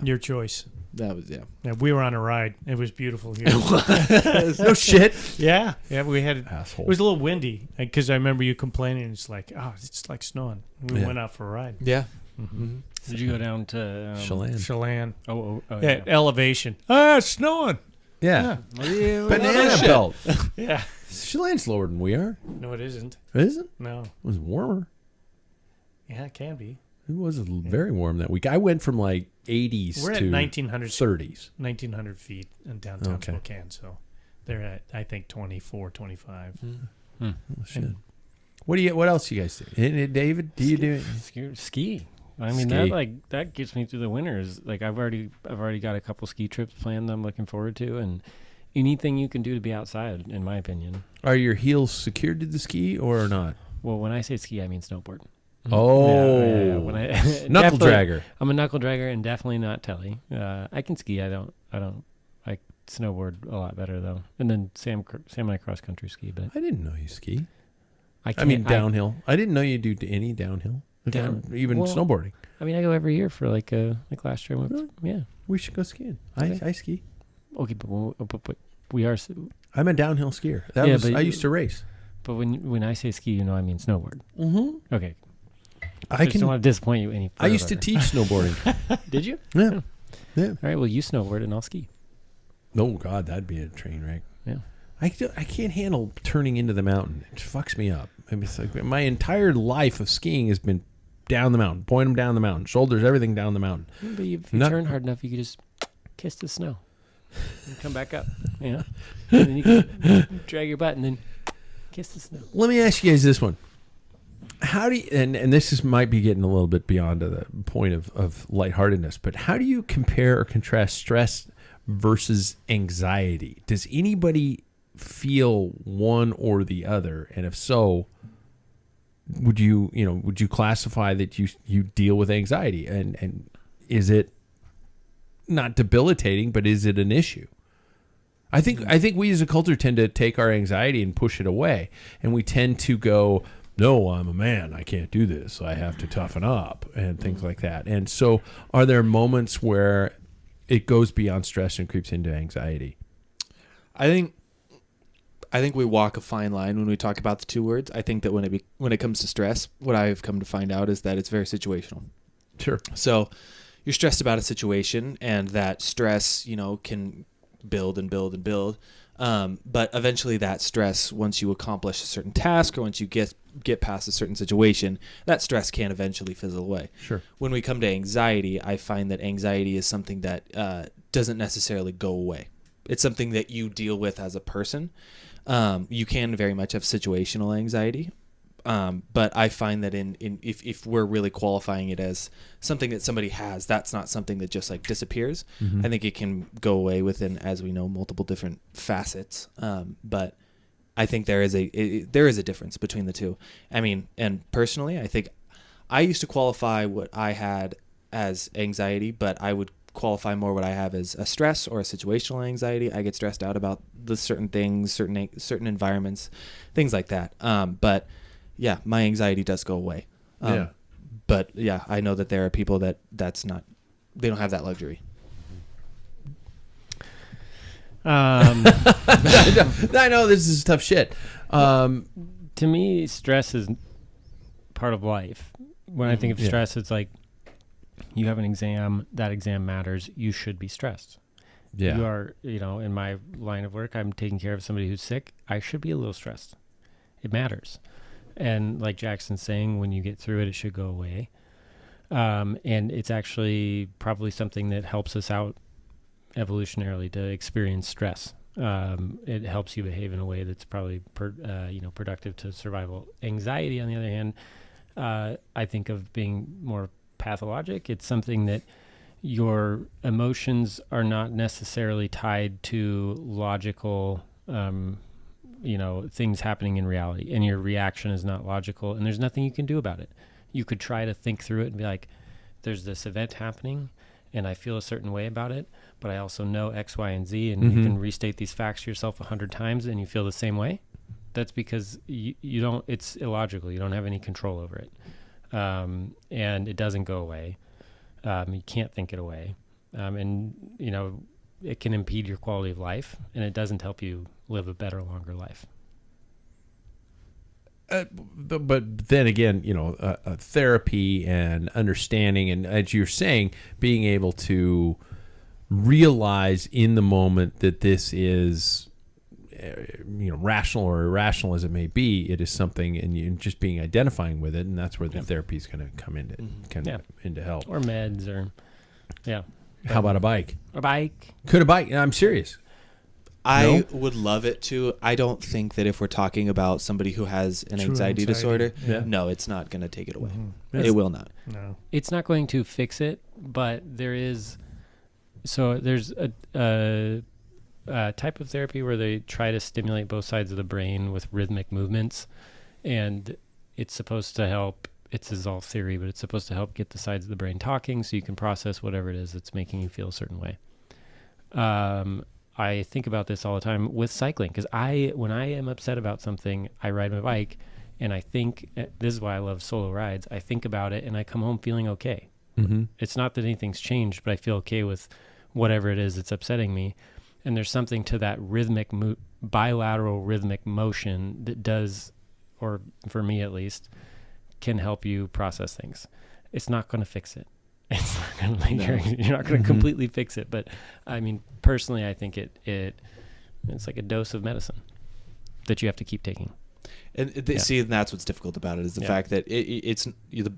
Your choice. That was Yeah, we were on a ride. It was beautiful here. No shit. yeah, we had. Asshole. It was a little windy because I remember you complaining. It's like, it's like snowing. We Yeah. went out for a ride. Yeah. Did you go down to Chelan. Chelan. Oh, Yeah, elevation. It's snowing. Yeah. Yeah. Banana belt. Yeah. Chelan's lower than we are. No, it isn't. Is it? No. It was warmer. Yeah, it can be. It was very warm that week. I went from like 80s We're at to 1900 30s. 1,900 feet in downtown Okay. Spokane, so they're at, I think, 24, 25. Oh, shit. What else you guys do? David, do you do it? ski. I mean, Ski. that gets me through the winters. Like I've already got a couple ski trips planned that I'm looking forward to, and anything you can do to be outside, in my opinion. Are your heels secured to the ski or not? Well, when I say ski, I mean snowboard. Oh, Yeah. When I knuckle definitely- dragger. I'm a knuckle dragger and definitely not telly. I can ski. I snowboard a lot better though. And then semi cross country ski, but I didn't know you ski. I I can't. mean downhill. I didn't know you do any downhill. Even well, snowboarding. I mean, I go every year for like last year. I went, Really? Yeah. We should go skiing. Okay. I ski. Okay, but we are. I'm a downhill skier. Yeah, I used to race. But when I say ski, I mean snowboard. Mm-hmm. Okay. I just don't want to disappoint you any further. I used to teach snowboarding. Did you? Yeah. Yeah. All right. Well, you snowboard and I'll ski. Oh God, that'd be a train wreck. Yeah. I can't handle turning into the mountain. It fucks me up. I mean, it's like my entire life of skiing has been down the mountain, point them down the mountain, shoulders, everything down the mountain. But if you turn hard enough, you could just kiss the snow and come back up. You know, and then you can drag your butt and then kiss the snow. Let me ask you guys this one. How do you, and this might be getting a little bit beyond the point of lightheartedness, but how do you compare or contrast stress versus anxiety? Does anybody feel one or the other? And if so, would you classify that you deal with anxiety? And is it not debilitating, but is it an issue? I think we as a culture tend to take our anxiety and push it away, and we tend to go, no, I'm a man, I can't do this, I have to toughen up, and things like that. And so are there moments where it goes beyond stress and creeps into anxiety? I think we walk a fine line when we talk about the two words. I think that when it comes to stress, what I've come to find out is that it's very situational. Sure. So you're stressed about a situation, and that stress, can build and build and build. But eventually that stress, once you accomplish a certain task or once you get past a certain situation, that stress can eventually fizzle away. Sure. When we come to anxiety, I find that anxiety is something that doesn't necessarily go away. It's something that you deal with as a person. You can very much have situational anxiety. But I find that if we're really qualifying it as something that somebody has, that's not something that just like disappears. Mm-hmm. I think it can go away within, as we know, multiple different facets. But I think there is a difference between the two. I mean, and personally, I think I used to qualify what I had as anxiety, but I would qualify more what I have as a stress or a situational anxiety. I get stressed out about the certain things, certain environments, things like that. But yeah, my anxiety does go away. But yeah, I know that there are people that's not, they don't have that luxury. I know this is tough shit. To me, stress is part of life. When I think of stress, it's like you have an exam, that exam matters. You should be stressed. Yeah. You are, in my line of work, I'm taking care of somebody who's sick. I should be a little stressed. It matters. And like Jackson's saying, when you get through it, it should go away. And it's actually probably something that helps us out evolutionarily to experience stress. It helps you behave in a way that's probably productive to survival. Anxiety, on the other hand, I think of being more pathologic. It's something that your emotions are not necessarily tied to logical things happening in reality, and your reaction is not logical, and there's nothing you can do about it. You could try to think through it and be like, there's this event happening and I feel a certain way about it, but I also know X, Y, and Z, and you can restate these facts to yourself 100 times and you feel the same way. That's because you don't, it's illogical. You don't have any control over it. And it doesn't go away. You can't think it away. It can impede your quality of life, and it doesn't help you live a better, longer life. But then again, therapy and understanding, and as you're saying, being able to realize in the moment that this is, rational or irrational as it may be, it is something, and you just being identifying with it, and that's where the therapy is going to come into help. Or meds, or How about a bike? A bike? Could a bike? I'm serious. I would love it to. I don't think that if we're talking about somebody who has an anxiety disorder, no, it's not going to take it away. Mm-hmm. It will not. No. It's not going to fix it, but there's a type of therapy where they try to stimulate both sides of the brain with rhythmic movements, and it's supposed to help. This is all theory, but it's supposed to help get the sides of the brain talking so you can process whatever it is that's making you feel a certain way. I think about this all the time with cycling, because when I am upset about something, I ride my bike, and I think, this is why I love solo rides, I think about it and I come home feeling okay. Mm-hmm. It's not that anything's changed, but I feel okay with whatever it is that's upsetting me. And there's something to that rhythmic, bilateral rhythmic motion that does, or for me at least, can help you process things. It's not going to fix it. It's not going to you're not going to completely fix it. But I mean, personally, I think it's like a dose of medicine that you have to keep taking. And see, and that's what's difficult about it is the fact that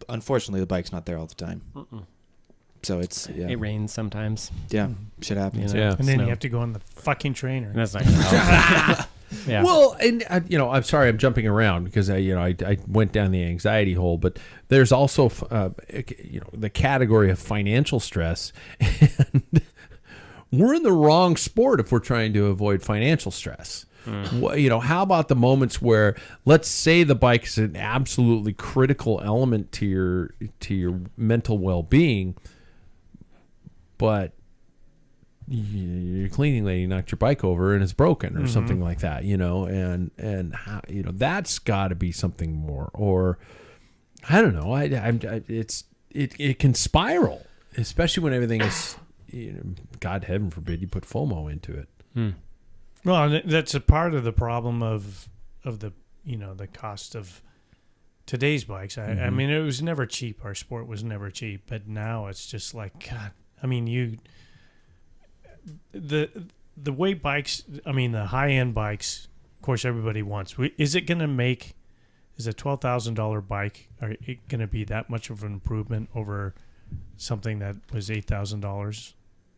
unfortunately the bike's not there all the time. So it rains sometimes. Yeah, shit happens. Yeah, and then you have to go on the fucking trainer. And that's not going to help. Yeah. Well, and I'm sorry, I'm jumping around because I went down the anxiety hole, but there's also the category of financial stress, and we're in the wrong sport if we're trying to avoid financial stress. How about the moments where, let's say, the bike is an absolutely critical element to your mental well-being, but your cleaning lady knocked your bike over and it's broken or Mhm. something like that, and how, that's got to be something more. Or I don't know. It can spiral, especially when everything is, God heaven forbid you put FOMO into it. Well, and that's a part of the problem of the the cost of today's bikes. I mean, it was never cheap. Our sport was never cheap, but now it's just like, God. I mean, the way bikes. I mean, the high end bikes. Of course, everybody wants. Is it going to make? Is a $12,000 bike it going to be that much of an improvement over something that was $8,000?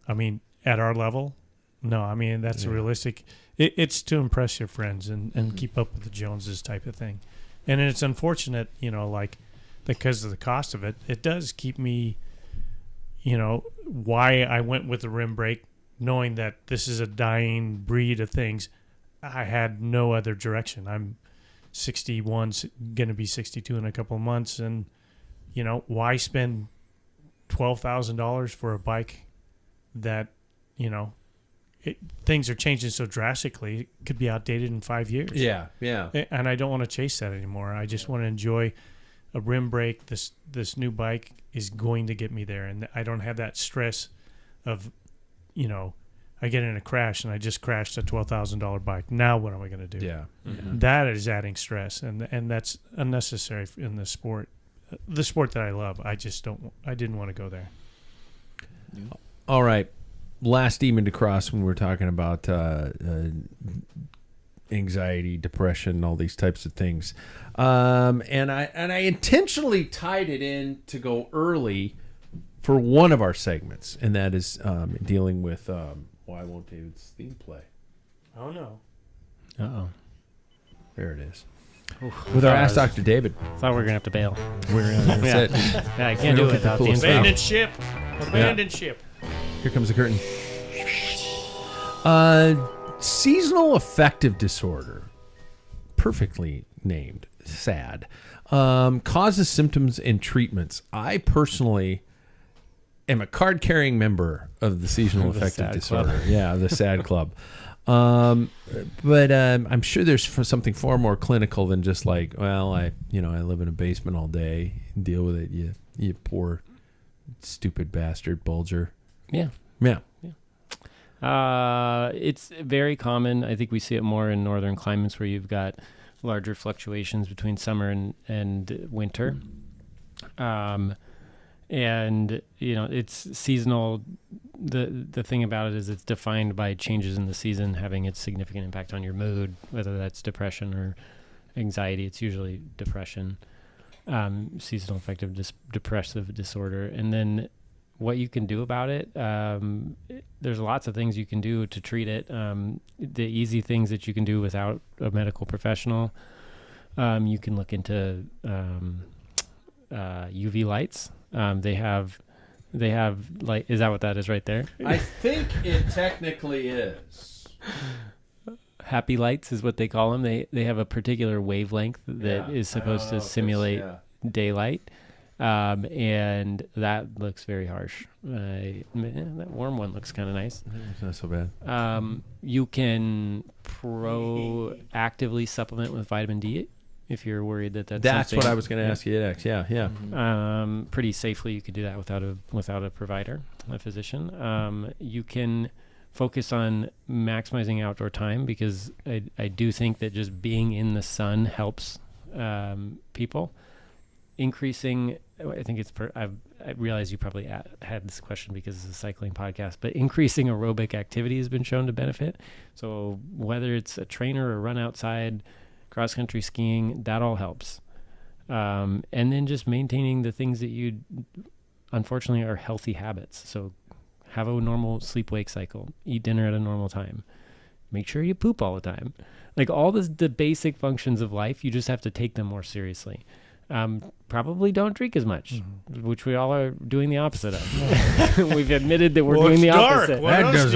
I mean, at our level, no. I mean, that's realistic. It's to impress your friends and keep up with the Joneses type of thing. And it's unfortunate, like because of the cost of it, it does keep me, why I went with the rim brake, knowing that this is a dying breed of things. I had no other direction. I'm 61, going to be 62 in a couple of months. And, why spend $12,000 for a bike that, things are changing so drastically, it could be outdated in 5 years. Yeah. And I don't want to chase that anymore. I just want to enjoy a rim brake. This new bike is going to get me there. And I don't have that stress of, I get in a crash and I just crashed a $12,000 bike. Now what am I going to do? Yeah. That is adding stress, and that's unnecessary in the sport that I love. I didn't want to go there. All right. Last demon to cross when we're talking about anxiety, depression, all these types of things. And I intentionally tied it in to go early for one of our segments, and that is dealing with why won't David's theme play? Oh, no. Uh-oh. There it is. With our Ask Dr. David. Thought we were going to have to bail. That's it. Yeah, I can't do it without the Abandoned ship. Abandoned ship. Here comes the curtain. Seasonal affective disorder. Perfectly named. SAD. Causes, symptoms, and treatments. I personally am a card-carrying member of the seasonal affective disorder. Club. Yeah, the SAD club. But I'm sure there's something far more clinical than just like, well, I live in a basement all day. Deal with it, you poor, stupid bastard, Bulger. Yeah. It's very common. I think we see it more in northern climates where you've got larger fluctuations between summer and winter. And it's seasonal. The thing about it is it's defined by changes in the season having its significant impact on your mood, whether that's depression or anxiety. It's usually depression, seasonal affective depressive disorder. And then what you can do about it, there's lots of things you can do to treat it. The easy things that you can do without a medical professional, you can look into UV lights. They have light. Is that what that is right there? I think it technically is. Happy lights is what they call them. They have a particular wavelength that is supposed to simulate daylight. And that looks very harsh. That warm one looks kind of nice. It's not so bad. You can proactively supplement with vitamin D if you're worried that's what I was going to ask you next. Yeah. Mm-hmm. Pretty safely, you could do that without a provider, a physician. You can focus on maximizing outdoor time because I do think that just being in the sun helps people. Increasing, I think it's. I realize you probably had this question because it's a cycling podcast, but increasing aerobic activity has been shown to benefit. So whether it's a trainer or run outside, cross country skiing, that all helps. And then just maintaining the things that you, unfortunately, are healthy habits. So have a normal sleep-wake cycle, eat dinner at a normal time, make sure you poop all the time. Like all the basic functions of life, you just have to take them more seriously. Probably don't drink as much, which we all are doing the opposite of. We've admitted that we're doing the opposite. What else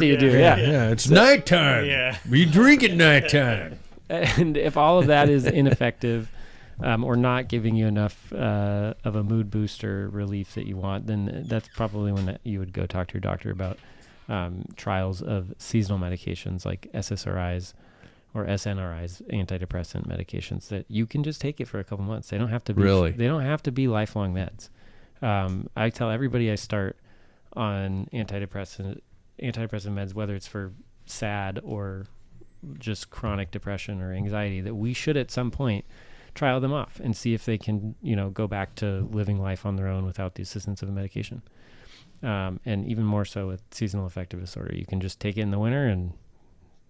do you do? Yeah, it's nighttime. Yeah, we drink at nighttime. And if all of that is ineffective or not giving you enough of a mood booster relief that you want, then that's probably when you would go talk to your doctor about trials of seasonal medications like SSRIs or SNRIs, antidepressant medications, that you can just take it for a couple months. They don't have to be They don't have to be lifelong meds. I tell everybody I start on antidepressant meds, whether it's for SAD or just chronic depression or anxiety, that we should at some point trial them off and see if they can, go back to living life on their own without the assistance of a medication. And even more so with seasonal affective disorder, you can just take it in the winter and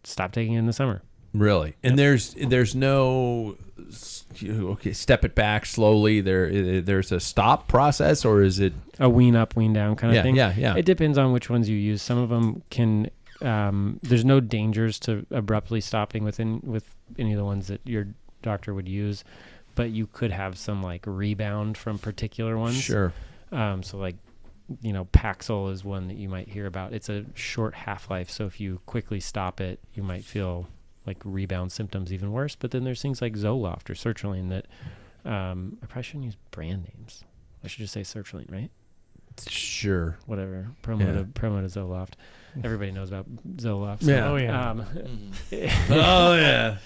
stop taking it in the summer. Really? And there's no step it back slowly. There's a stop process, or is it a wean up, wean down kind of thing? Yeah. It depends on which ones you use. Some of them can. There's no dangers to abruptly stopping with any of the ones that your doctor would use, but you could have some like rebound from particular ones. Sure. So like, Paxil is one that you might hear about. It's a short half-life, so if you quickly stop it, you might feel like rebound symptoms even worse. But then there's things like Zoloft or sertraline that I probably shouldn't use brand names. I should just say sertraline, right? Sure. Whatever. Promo to Zoloft. Everybody knows about Zoloft. So, yeah. Oh yeah. Oh yeah.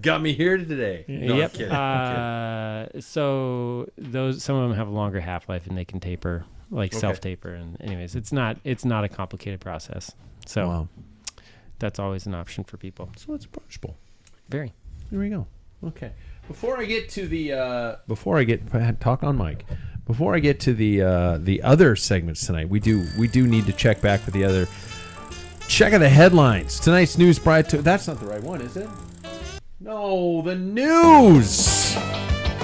Got me here today. No, yep. I'm kidding. So some of them have a longer half-life and they can taper, like self-taper. And anyways, it's not a complicated process. So wow. That's always an option for people. So it's approachable. Very. Here we go. Okay. Before I get to the talk on mic. Before I get to the other segments tonight, we do need to check back with the other check of the headlines. Tonight's news that's not the right one, is it? No, the news.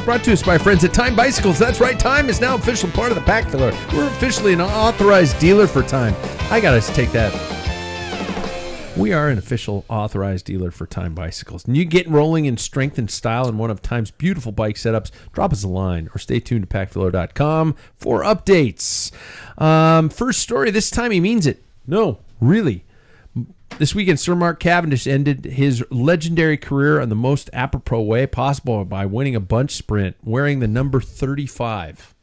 Brought to us by friends at Time Bicycles. That's right, Time is now official part of the Packfiller. We're officially an authorized dealer for Time. I gotta take that. We are an official authorized dealer for Time Bicycles. And you get rolling in strength and style in one of Time's beautiful bike setups, drop us a line or stay tuned to packfiller.com for updates. First story, this time he means it. No, really. This weekend, Sir Mark Cavendish ended his legendary career in the most apropos way possible by winning a bunch sprint wearing the number 35.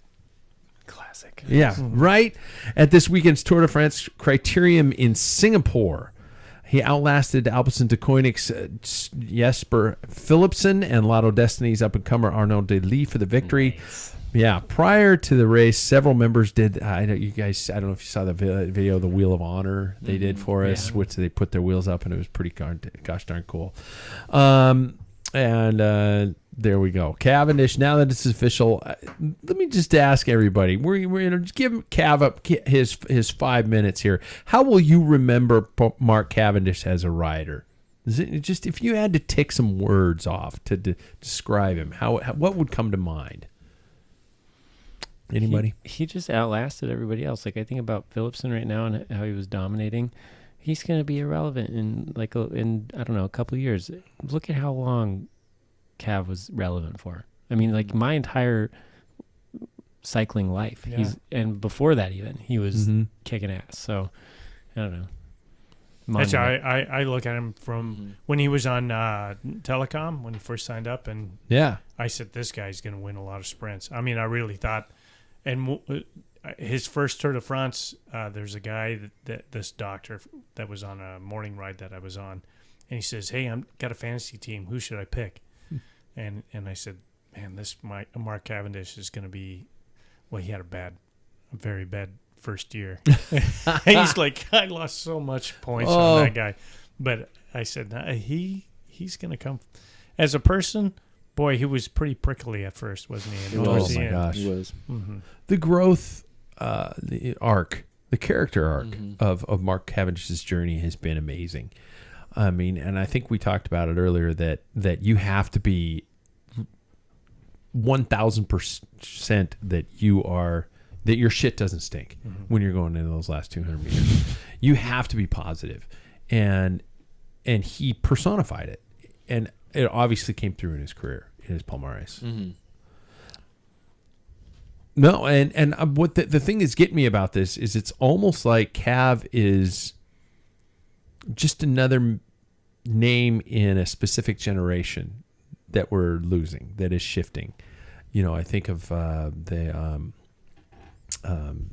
Classic. Yeah, right? At this weekend's Tour de France Criterium in Singapore. He outlasted Alpecin de Koenig's Jesper Philipsen and Lotto Destiny's up-and-comer Arnaud Delis for the victory. Nice. Yeah, prior to the race, several members did. I don't know if you saw the video, the Wheel of Honor they did for us, which they put their wheels up, and it was pretty gosh darn cool. There we go. Cavendish, now that it's official, let me just ask everybody. We're going to give Cav up his 5 minutes here. How will you remember Mark Cavendish as a rider? Is it just, if you had to tick some words off to describe him, what would come to mind? Anybody? He just outlasted everybody else. Like I think about Philipsen right now and how he was dominating. He's going to be irrelevant in I don't know, a couple of years. Look at how long Cav was relevant for. I mean, like my entire cycling life. Yeah. And before that even, he was kicking ass. So I don't know. That's I look at him from when he was on Telecom when he first signed up, and I said this guy's going to win a lot of sprints. I mean, I really thought. And his first Tour de France, there's a guy this doctor that was on a morning ride that I was on, and he says, "Hey, I've got a fantasy team. Who should I pick?" And I said, "Man, Mark Cavendish is going to be." Well, he had a very bad first year. He's like, I lost so much points on that guy, but I said, he's going to come as a person. Boy, he was pretty prickly at first, wasn't he? He was. Oh my gosh, he was. Mm-hmm. The growth, the arc, the character arc of Mark Cavendish's journey has been amazing. I mean, and I think we talked about it earlier that you have to be 1,000% that your shit doesn't stink when you're going into those last 200 meters. You have to be positive, and he personified it, and it obviously came through in his career, in his palmarès. No, and what the thing is getting me about this is it's almost like Cav is just another name in a specific generation that we're losing, that is shifting. You know, I think of the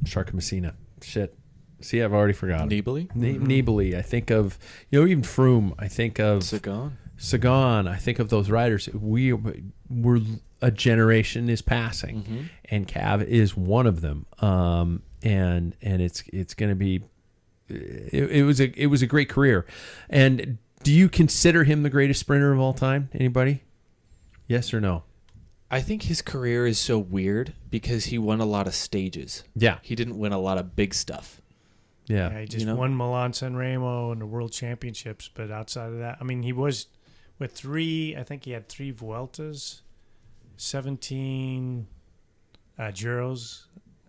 Shark Messina. Shit. See, I've already forgotten. Nibali? Nibali. I think of, even Froome. I think of Sagan. I think of those riders. We're a generation is passing, and Cav is one of them. And it's going to be. It was a great career. And do you consider him the greatest sprinter of all time? Anybody? Yes or no? I think his career is so weird because he won a lot of stages. Yeah. He didn't win a lot of big stuff. Yeah. He just won Milan San Remo and the World Championships, but outside of that, I mean, he was with I think he had 3 Vueltas, 17 Giros,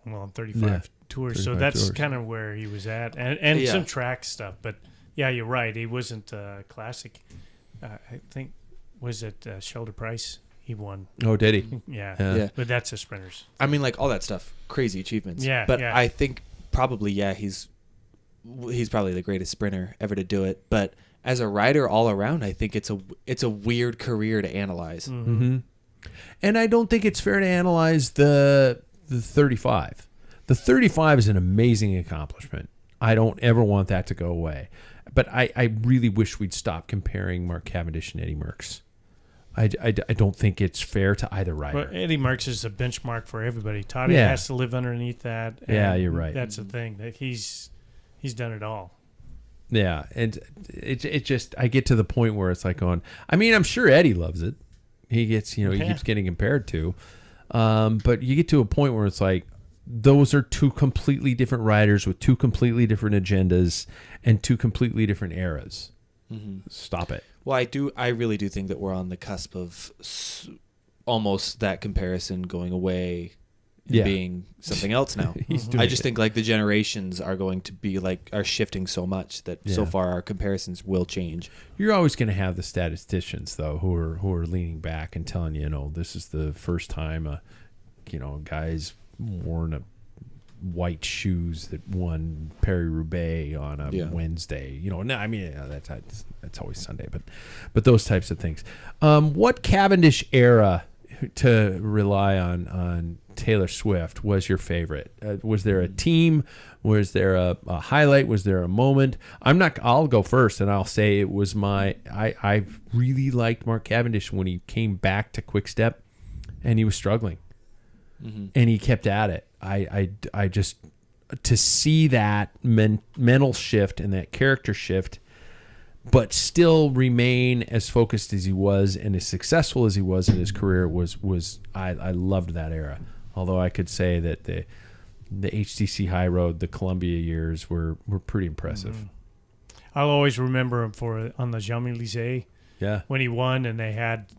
35 tours. So that's kind of where he was at, and some track stuff. But yeah, you're right. He wasn't classic. I think was it Shelter Price. He won. Oh, did he? Yeah. But that's the sprinters. I mean, like all that stuff, crazy achievements. Yeah. But I think probably he's probably the greatest sprinter ever to do it. But as a rider all around, I think it's a weird career to analyze. Mm-hmm. And I don't think it's fair to analyze the 35. The 35 is an amazing accomplishment. I don't ever want that to go away. But I really wish we'd stop comparing Mark Cavendish and Eddie Merckx. I don't think it's fair to either rider. Well, Eddie Merckx is a benchmark for everybody. Toddy has to live underneath that. Yeah, you're right. That's the thing, that he's done it all. Yeah, and it just, I get to the point where it's like going, I mean, I'm sure Eddie loves it. He gets, he keeps getting compared to. But you get to a point where it's like, those are 2 completely different riders with 2 completely different agendas and 2 completely different eras. Mm-hmm. Stop it. Well, I really do think that we're on the cusp of almost that comparison going away and being something else now. I just think like the generations are going to be are shifting so much that so far our comparisons will change. You're always going to have the statisticians though who are leaning back and telling you, this is the first time a guy's worn a white shoes that won Paris-Roubaix on a Wednesday. That's always Sunday, but those types of things. What Cavendish era, to rely on Taylor Swift, was your favorite? Was there a team? Was there a highlight? Was there a moment? I'll go first, and I'll say it was I really liked Mark Cavendish when he came back to Quick Step, and he was struggling. Mm-hmm. And he kept at it. I just, to see that mental shift and that character shift, but still remain as focused as he was and as successful as he was in his career was I loved that era. Although I could say that the HTC High Road, the Columbia years were pretty impressive. Mm-hmm. I'll always remember him on the Champs-Élysées. Yeah. When he won, and they had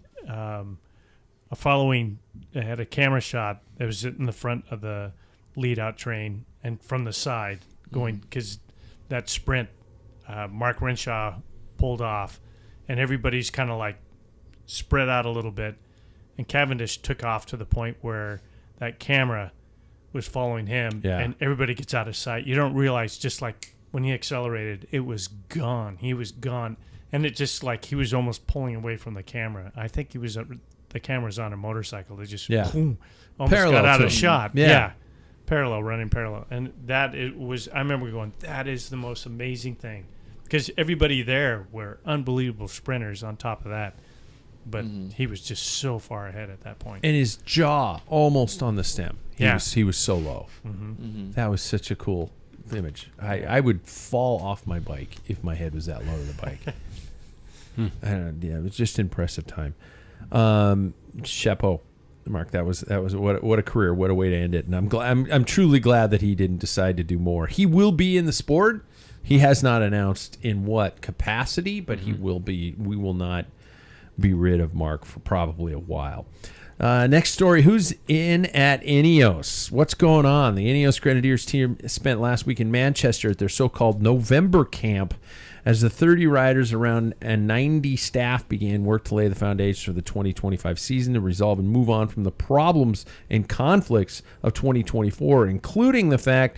they had a camera shot that was in the front of the lead-out train and from the side going, because that sprint, Mark Renshaw pulled off, and everybody's kind of like spread out a little bit, and Cavendish took off to the point where that camera was following him, and everybody gets out of sight. You don't realize, just like when he accelerated, it was gone. He was gone, and it just like he was almost pulling away from the camera. I think he was the camera's on a motorcycle. They just almost got out of shot. Yeah. Running parallel. And I remember going, that is the most amazing thing. Because everybody there were unbelievable sprinters on top of that. But he was just so far ahead at that point. And his jaw almost on the stem. He was so low. Mm-hmm. Mm-hmm. That was such a cool image. I would fall off my bike if my head was that low to the bike. It was just impressive time. Chapeau, Mark. That was what a career. What a way to end it. And I'm truly glad that he didn't decide to do more. He will be in the sport. He has not announced in what capacity, but he will be. We will not be rid of Mark for probably a while. Next story, who's in at Ineos? What's going on? The Ineos Grenadiers team spent last week in Manchester at their so-called November camp as the 30 riders around and 90 staff began work to lay the foundations for the 2025 season to resolve and move on from the problems and conflicts of 2024, including the fact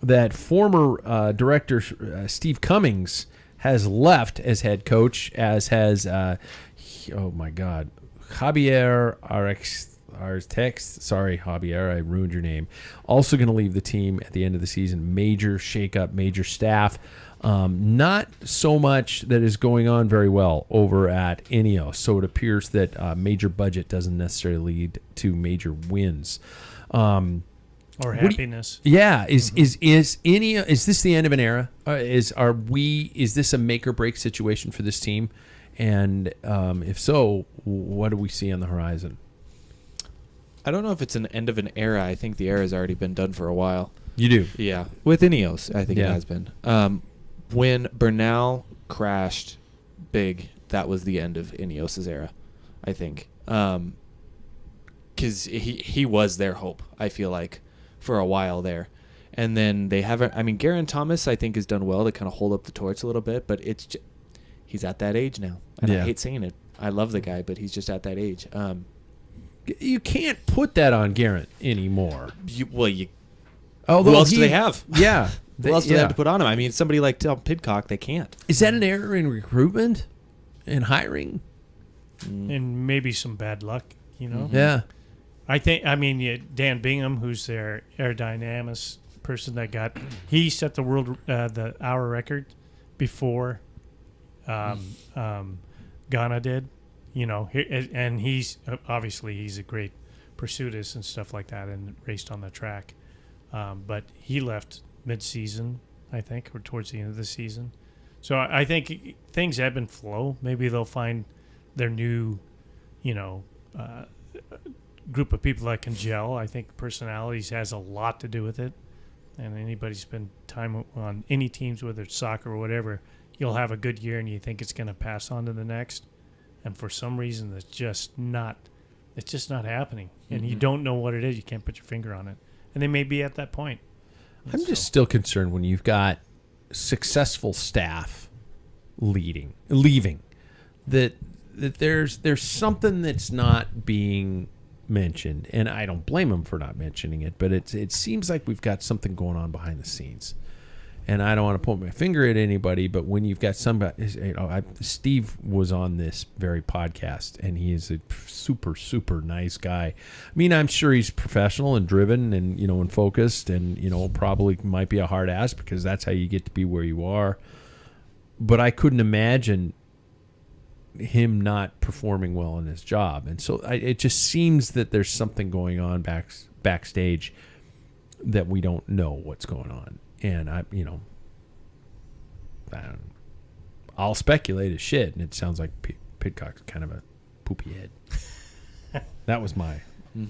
that former director Steve Cummings has left as head coach, as has, Javier Ours text, sorry, Javier, I ruined your name. Also going to leave the team at the end of the season. Major shakeup, major staff. Not so much that is going on very well over at Ineos. So it appears that major budget doesn't necessarily lead to major wins. Or happiness. Is Ineos, is this the end of an era? Is this a make or break situation for this team? And if so, what do we see on the horizon? I don't know if it's an end of an era. I think the era has already been done for a while. You do? Yeah. With Ineos, I think it has been. When Bernal crashed big, that was the end of Ineos' era, I think. Because he was their hope, I feel like, for a while there. And then they haven't... I mean, Geraint Thomas, I think, has done well to kind of hold up the torch a little bit, but it's just, he's at that age now. And I hate saying it. I love the guy, but he's just at that age. You can't put that on Geraint anymore. Who else do they have? Yeah. Who else do they have to put on him? I mean, somebody like Tom Pidcock, they can't. Is that an error in recruitment and hiring? And maybe some bad luck, you know? Yeah. Dan Bingham, who's their aerodynamics person he set the hour record before Ghana did, you know, and he's a great pursuitist and stuff like that and raced on the track. But he left mid-season, I think, or towards the end of the season. So I think things ebb and flow. Maybe they'll find their new, group of people that can gel. I think personalities has a lot to do with it. And anybody spend time on any teams, whether it's soccer or whatever, you'll have a good year and you think it's going to pass on to the next. And for some reason, it's just not happening. And you don't know what it is. You can't put your finger on it. And they may be at that point. I'm just still concerned when you've got successful staff leaving, that there's something that's not being mentioned, and I don't blame them for not mentioning it, but it seems like we've got something going on behind the scenes. And I don't want to point my finger at anybody, but when you've got somebody, Steve was on this very podcast, and he is a super, super nice guy. I mean, I'm sure he's professional and driven and, and focused and, probably might be a hard ass because that's how you get to be where you are. But I couldn't imagine him not performing well in his job. And so it just seems that there's something going on backstage that we don't know what's going on. And I'll speculate as shit, and it sounds like Pidcock's kind of a poopy head. That was my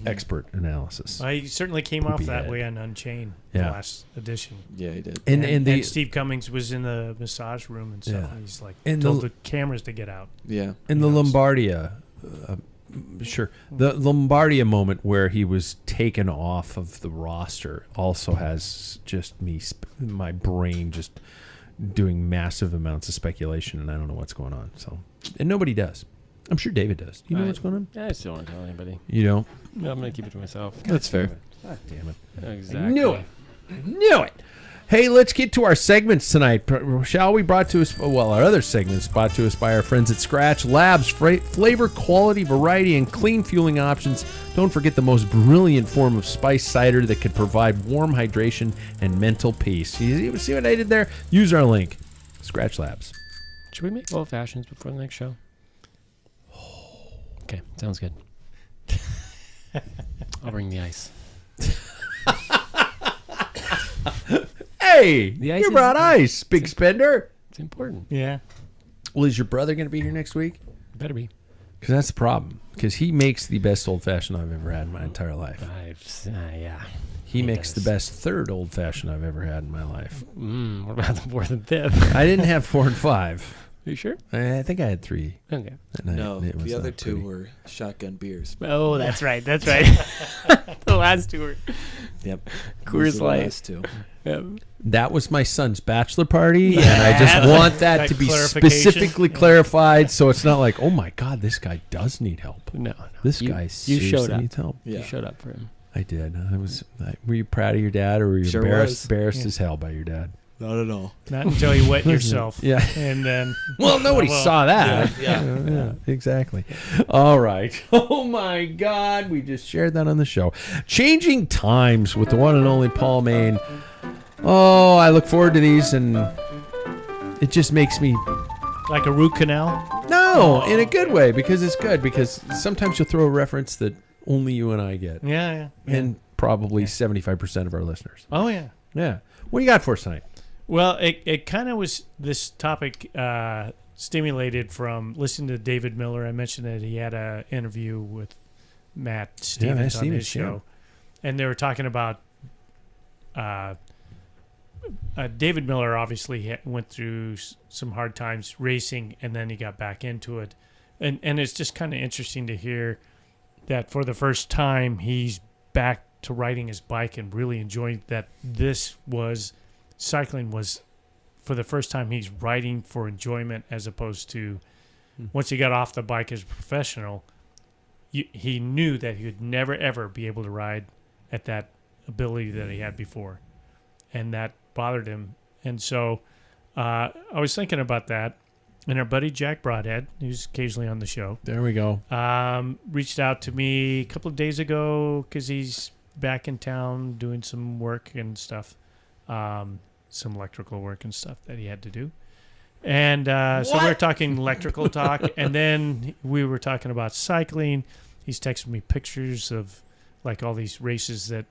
expert analysis. He certainly came Poopy off that head. way on Unchained, the last edition. Yeah, he did. And Steve Cummings was in the massage room and stuff. And he's like, told the cameras to get out. Yeah. And the Lombardia, the Lombardia moment where he was taken off of the roster also has just my brain just doing massive amounts of speculation, and I don't know what's going on. So, and nobody does. I'm sure David does. Do you know what's going on? I still don't tell anybody. You don't? No, I'm going to keep it to myself. That's fair. God damn it. Exactly. I knew it. Hey, let's get to our segments tonight, shall we? Brought to us, our other segments brought to us by our friends at Scratch Labs. Flavor, quality, variety, and clean fueling options. Don't forget the most brilliant form of spice cider that can provide warm hydration and mental peace. You see what I did there? Use our link, Scratch Labs. Should we make old fashions before the next show? Okay, sounds good. I'll bring the ice. Hey, The ice you is- brought ice, big spender. It's important. Yeah. Well, is your brother going to be here next week? Better be. Because that's the problem. Because he makes the best old-fashioned I've ever had in my entire life. Yeah. He makes does. the best third old-fashioned I've ever had in my life. What about the fourth and fifth? I didn't have 4 and 5. Are you sure? I think I had 3 Okay. that night. No, It was the other not two pretty. were shotgun beers. Oh, that's right. That's right. The last two were. Yep. Coors Those are the Light. last two. Yep. That was my son's bachelor party, and I just want that to be clarification. specifically clarified, so it's not like, oh my God, this guy does need help. No. This You- guy you seriously showed up. needs help. Yeah. You showed up for him. I did. Were you proud of your dad, or were you Sure embarrassed, was. embarrassed as hell by your dad? Not at all. Not until you wet yourself. Yeah. And then. Well, nobody saw that. Yeah. Exactly. All right. Oh, my God. We just shared that on the show. Changing times with the one and only Paul Main. Oh, I look forward to these, and it just makes me... Like a root canal? No, in a good way, because it's good. Because sometimes you'll throw a reference that only you and I get. Yeah. And probably 75% of our listeners. Oh, yeah. Yeah. What do you got for us tonight? Well, it kind of was this topic stimulated from listening to David Miller. I mentioned that he had an interview with Matt Stevens on his show. Yeah. And they were talking about David Miller obviously went through some hard times racing, and then he got back into it. And it's just kind of interesting to hear that for the first time he's back to riding his bike and really enjoying that. Cycling was, for the first time, he's riding for enjoyment as opposed to once he got off the bike as a professional, he knew that he would never, ever be able to ride at that ability that he had before. And that bothered him. And so I was thinking about that. And our buddy Jack Broadhead, who's occasionally on the show. There we go. Reached out to me a couple of days ago because he's back in town doing some work and stuff. Some electrical work and stuff that he had to do. And so we were talking electrical talk. And then we were talking about cycling. He's texting me pictures of like all these races that,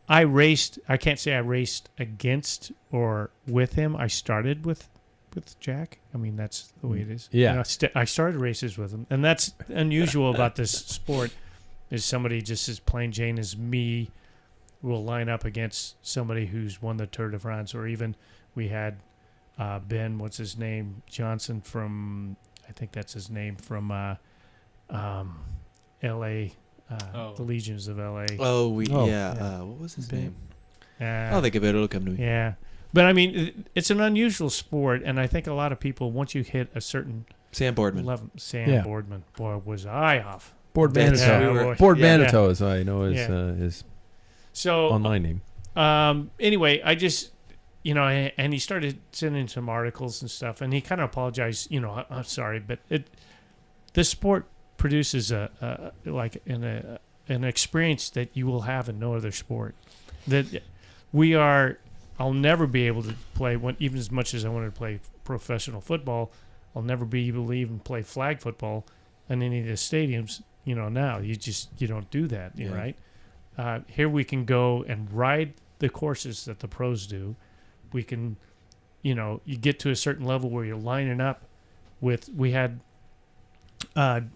I raced. I can't say I raced against or with him. I started with Jack. I mean, that's the way it is. Yeah. I started races with him. And that's unusual about this sport is somebody just as plain Jane as me will line up against somebody who's won the Tour de France, or even we had Ben, what's his name, Johnson from, I think that's his name, from L.A., the Legions of L.A. What was his name? I'll think of it. It'll come to me. Yeah. But, I mean, it's an unusual sport, and I think a lot of people, once you hit a certain Sam Boardman. Boardman. Boy, was I off. Board Manitou. Board Manitou, as I know his online name. Anyway, I just, and he started sending some articles and stuff, and he kind of apologized, I'm sorry, but this sport produces an experience that you will have in no other sport. That I'll never be able to play, even as much as I wanted to play professional football, I'll never be able to even play flag football in any of the stadiums, now. You don't do that, right? Here we can go and ride the courses that the pros do. We can, you get to a certain level where you're lining up we had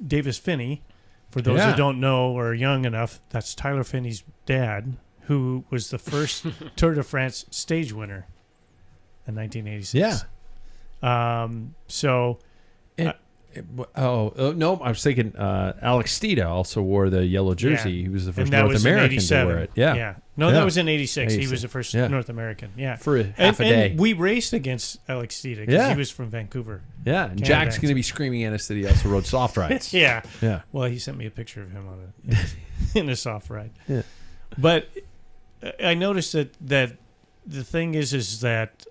Davis Finney, for those who don't know or are young enough, that's Tyler Finney's dad, who was the first Tour de France stage winner in 1986. Yeah. No, I was thinking Alex Steeda also wore the yellow jersey. Yeah. He was the first North American to wear it. Yeah. No, that was in 86. He was the first North American. Yeah. For half a day. And we raced against Alex Steeda because he was from Vancouver. Yeah. And Jack's going to be screaming at us that he also rode soft rides. Yeah. Yeah. Well, he sent me a picture of him on in a soft ride. Yeah. But I noticed that the thing is that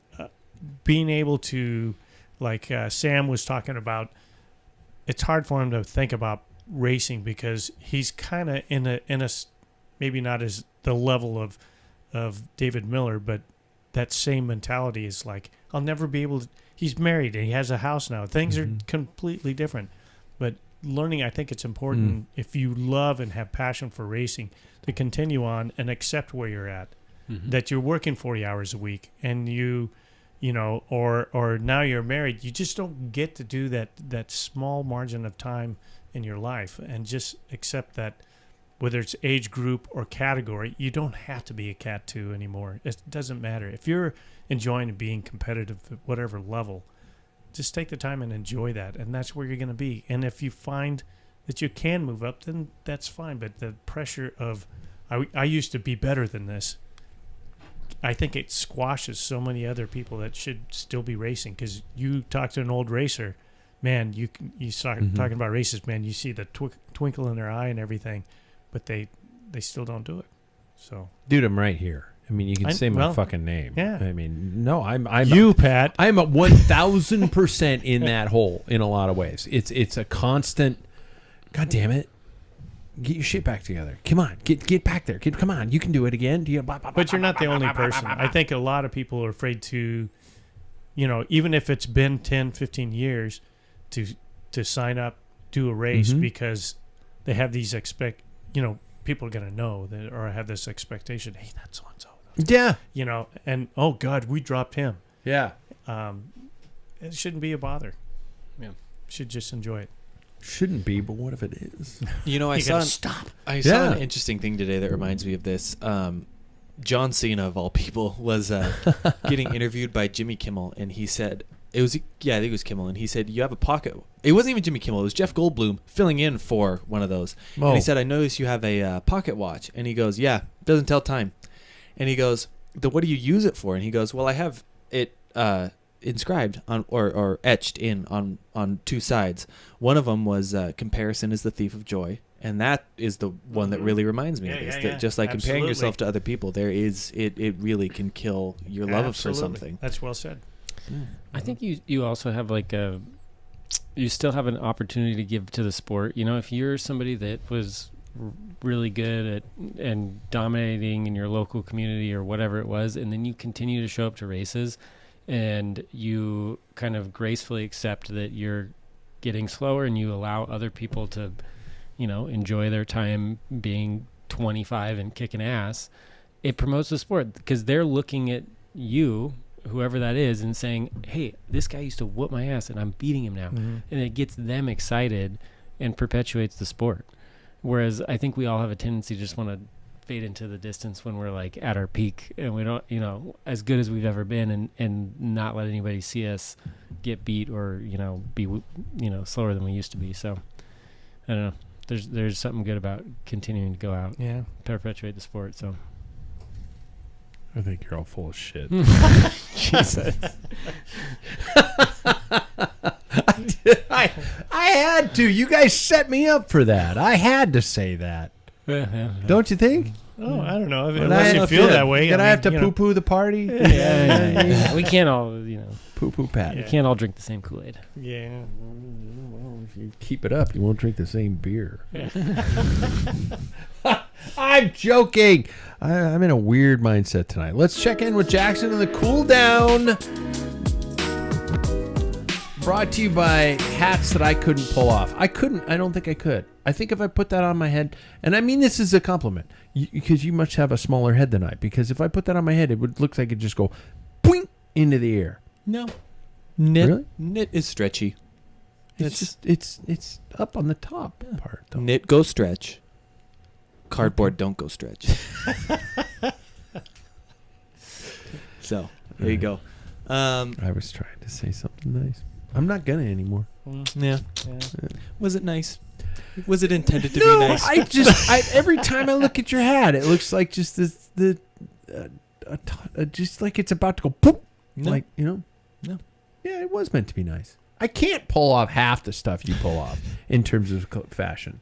being able to, like Sam was talking about, it's hard for him to think about racing because he's kind of in a maybe not as the level of David Miller, but that same mentality is like, I'll never be able to. He's married and he has a house now. Things are completely different. But learning, I think it's important if you love and have passion for racing to continue on and accept where you're at. That you're working 40 hours a week and or now you're married, you just don't get to do that small margin of time in your life, and just accept that whether it's age group or category, you don't have to be a Cat 2 anymore. It doesn't matter. If you're enjoying being competitive at whatever level, just take the time and enjoy that, and that's where you're going to be. And if you find that you can move up, then that's fine. But the pressure of, I used to be better than this, I think it squashes so many other people that should still be racing. Because you talk to an old racer, man, you start talking about races, man, you see the twinkle in their eye and everything, but they still don't do it. So, dude, I'm right here. I mean, you can say my fucking name. Yeah. I mean, no, I'm you, Pat. I'm a 1,000% in that hole in a lot of ways. It's a constant. God damn it! Get your shit back together. Come on, get back there. Come on, you can do it again. But you're not the only person. I think a lot of people are afraid to, even if it's been 10, 15 years, to sign up, do a race because they have these people are gonna know that or have this expectation. Hey, that's so and so. Yeah. And oh God, we dropped him. Yeah. It shouldn't be a bother. Yeah. Should just enjoy it. Shouldn't be, but what if it is? I saw an interesting thing today that reminds me of this. John Cena, of all people, was getting interviewed by Jimmy Kimmel, and he said, I think it was Kimmel, and he said, you have a pocket. It wasn't even Jimmy Kimmel. It was Jeff Goldblum filling in for one of those. Oh. And he said, I noticed you have a pocket watch. And he goes, yeah, doesn't tell time. And he goes, what do you use it for? And he goes, well, I have it inscribed on or etched in on two sides. One of them was comparison is the thief of joy. And that is the one that really reminds me of this. That just like comparing yourself to other people, it really can kill your love for something. That's well said. Yeah. I think you also have you still have an opportunity to give to the sport. If you're somebody that was really good at and dominating in your local community or whatever it was, and then you continue to show up to races and you kind of gracefully accept that you're getting slower and you allow other people to, enjoy their time being 25 and kicking ass, it promotes the sport because they're looking at you, whoever that is, and saying, hey, this guy used to whoop my ass and I'm beating him now. Mm-hmm. And it gets them excited and perpetuates the sport. Whereas I think we all have a tendency to just want to fade into the distance when we're like at our peak and we don't, as good as we've ever been and not let anybody see us get beat or, be, slower than we used to be. So I don't know. There's something good about continuing to go out. Yeah. Perpetuate the sport. So I think you're all full of shit. Jesus. I had to. You guys set me up for that. I had to say that. Don't you think? Oh, I don't know. Unless you feel that way. Did I have to poo-poo the party? Yeah. We can't all, poo-poo Pat. We can't all drink the same Kool-Aid. Yeah. Well, if you keep it up, you won't drink the same beer. I'm joking. I'm in a weird mindset tonight. Let's check in with Jackson and the cool down. Brought to you by hats that I couldn't pull off. I don't think I could. I think if I put that on my head, and I mean this is a compliment, because you must have a smaller head than I, because if I put that on my head, it would look like it just go boing into the air. No. Really? Knit is stretchy. It's up on the top part, though. Knit go stretch. Cardboard don't go stretch. So, there you go. I was trying to say something nice. I'm not gonna anymore. Yeah. Was it nice? Was it intended to be nice? Every time I look at your hat, it looks like just just like it's about to go poop. No. Like, No. Yeah, it was meant to be nice. I can't pull off half the stuff you pull off in terms of fashion.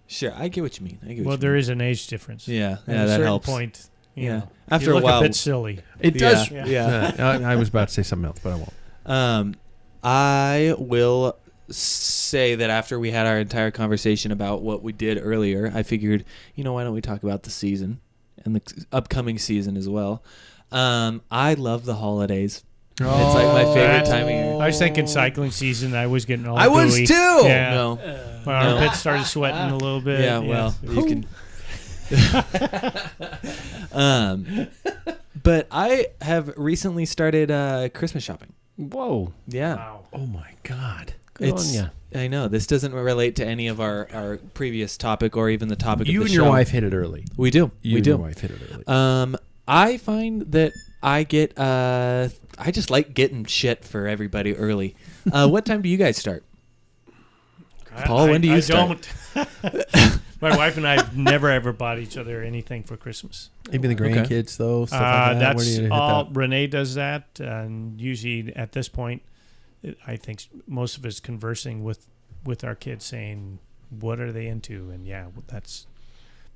Sure, I get what you mean. There is an age difference. Yeah, at a that certain helps. Point, after you a while, a bit silly. It does. Yeah. I was about to say something else, but I won't. I will say that after we had our entire conversation about what we did earlier, I figured, why don't we talk about the season and the upcoming season as well? I love the holidays. It's like my favorite time of year. I was thinking cycling season. I was getting all I was gooey. too. Yeah. No. My armpits started sweating a little bit. Yeah, well, you can. But I have recently started Christmas shopping. Whoa. Yeah. Wow. Oh my God. Good on ya. I know. This doesn't relate to any of our previous topic or even the topic of the show. You and your wife hit it early. We do. You and your wife hit it early. I find that I get I just like getting shit for everybody early. What time do you guys start? Paul, when do you start? My wife and I have never ever bought each other anything for Christmas. Even the grandkids, though. Stuff like that. That's Where do you hit all. that? Renee does that, and usually at this point, I think most of us conversing with our kids, saying what are they into, and that's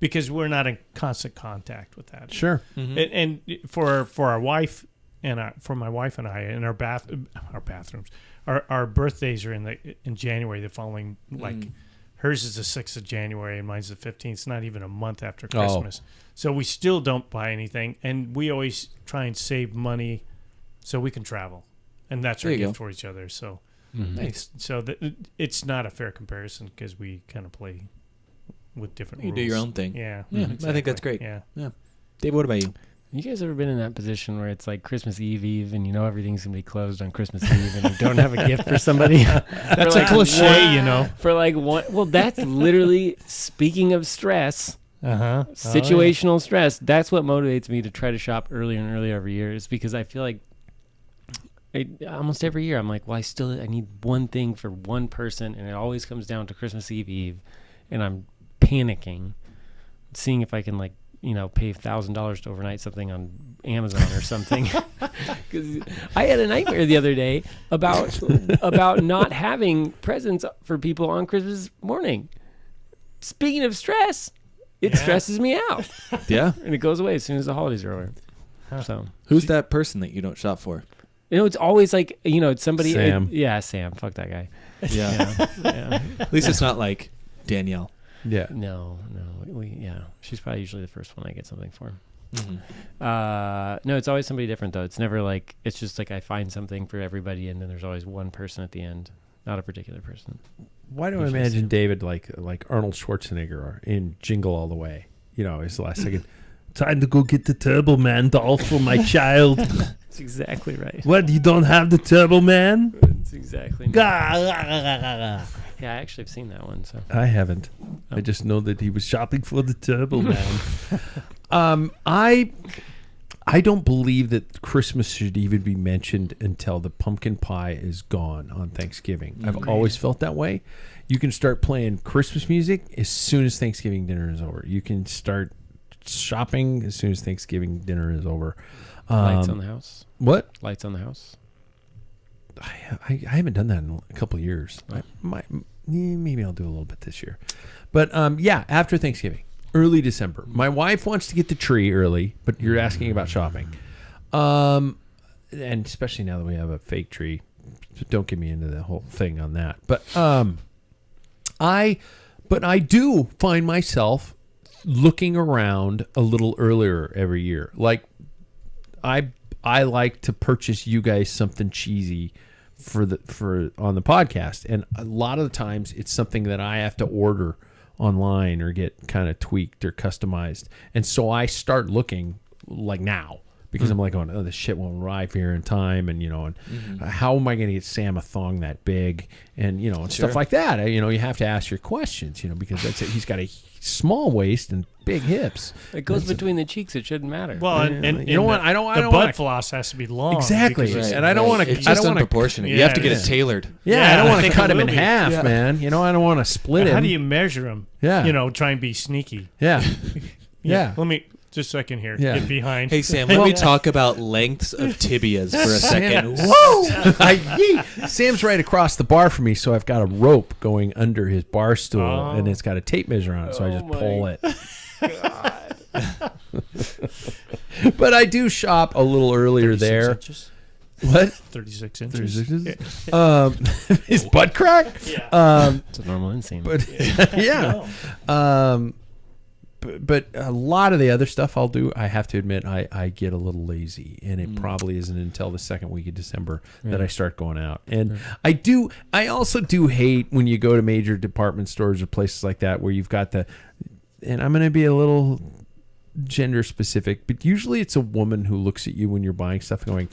because we're not in constant contact with that. Sure. And for our wife and for my wife and I, in our bathrooms, our birthdays are in January. The following, like hers is the 6th of January and mine's the 15th. It's not even a month after Christmas, so we still don't buy anything, and we always try and save money so we can travel, and that's our gift for each other. So nice. It's not a fair comparison because we kind of play with different You rules. do your own thing. Yeah. Exactly. I think that's great. Yeah. Dave, what about you? You guys ever been in that position where it's like Christmas Eve, and you know everything's gonna be closed on Christmas Eve, and you don't have a gift for somebody? That's a cliche, you know. For like one, well, that's literally, speaking of stress, situational stress. That's what motivates me to try to shop earlier and earlier every year. Is because I feel like almost every year I'm like, well, I need one thing for one person, and it always comes down to Christmas Eve, and I'm panicking, seeing if I can pay $1,000 to overnight something on Amazon or something. Because I had a nightmare the other day about not having presents for people on Christmas morning. Speaking of stress, it stresses me out. Yeah. And it goes away as soon as the holidays are over. So Who's that person that you don't shop for? it's always like, it's somebody. Sam. Sam. Fuck that guy. Yeah. At least it's not like Danielle. Yeah. No. She's probably usually the first one I get something for. Mm-hmm. No, it's always somebody different though. It's never like, it's just like I find something for everybody, and then there's always one person at the end, not a particular person. Why do I imagine David like Arnold Schwarzenegger in Jingle All the Way? His last second. Time to go get the Turbo Man doll for my child. That's exactly right. What? You don't have the Turbo Man? That's exactly right. Yeah, I actually have seen that one. So I haven't. I just know that he was shopping for the Turbo Man. I don't believe that Christmas should even be mentioned until the pumpkin pie is gone on Thanksgiving. I've always felt that way. You can start playing Christmas music as soon as Thanksgiving dinner is over. You can start shopping as soon as Thanksgiving dinner is over. Lights on the house. What? Lights on the house. I haven't done that in a couple of years. Maybe I'll do a little bit this year. But after Thanksgiving, early December. My wife wants to get the tree early, but you're asking about shopping. And especially now that we have a fake tree. Don't get me into the whole thing on that. But I do find myself looking around a little earlier every year. Like I like to purchase you guys something cheesy for on the podcast, and a lot of the times it's something that I have to order online or get kind of tweaked or customized, and so I start looking like now because I'm like, oh, this shit won't arrive here in time, and how am I going to get Sam a thong that big, and and stuff like that. You have to ask your questions, because that's it. He's got a small waist and big hips. It goes between the cheeks. It shouldn't matter. Well, and you know what? I don't the want butt floss has to be long. Exactly, and I don't want to. It's just unproportionate. You have to get it tailored. Yeah, I don't want to think cut it him in will be. half, man. I don't want to split him. How do you measure him? Yeah. Try and be sneaky. Yeah. Yeah. Let me just so I can hear. Yeah. Get behind. Hey, Sam, let me talk about lengths of tibias for a second. Whoa! Sam's right across the bar from me, so I've got a rope going under his bar stool, and it's got a tape measure on it, so I just pull it. But I do shop a little earlier there. Inches? What? 36 inches. 36 his butt crack? Yeah. It's a normal inseam. But yeah. But a lot of the other stuff I'll do, I have to admit, I get a little lazy, and it probably isn't until the second week of December that I start going out. And I also do hate when you go to major department stores or places like that where you've got and I'm going to be a little gender specific, but usually it's a woman who looks at you when you're buying stuff going,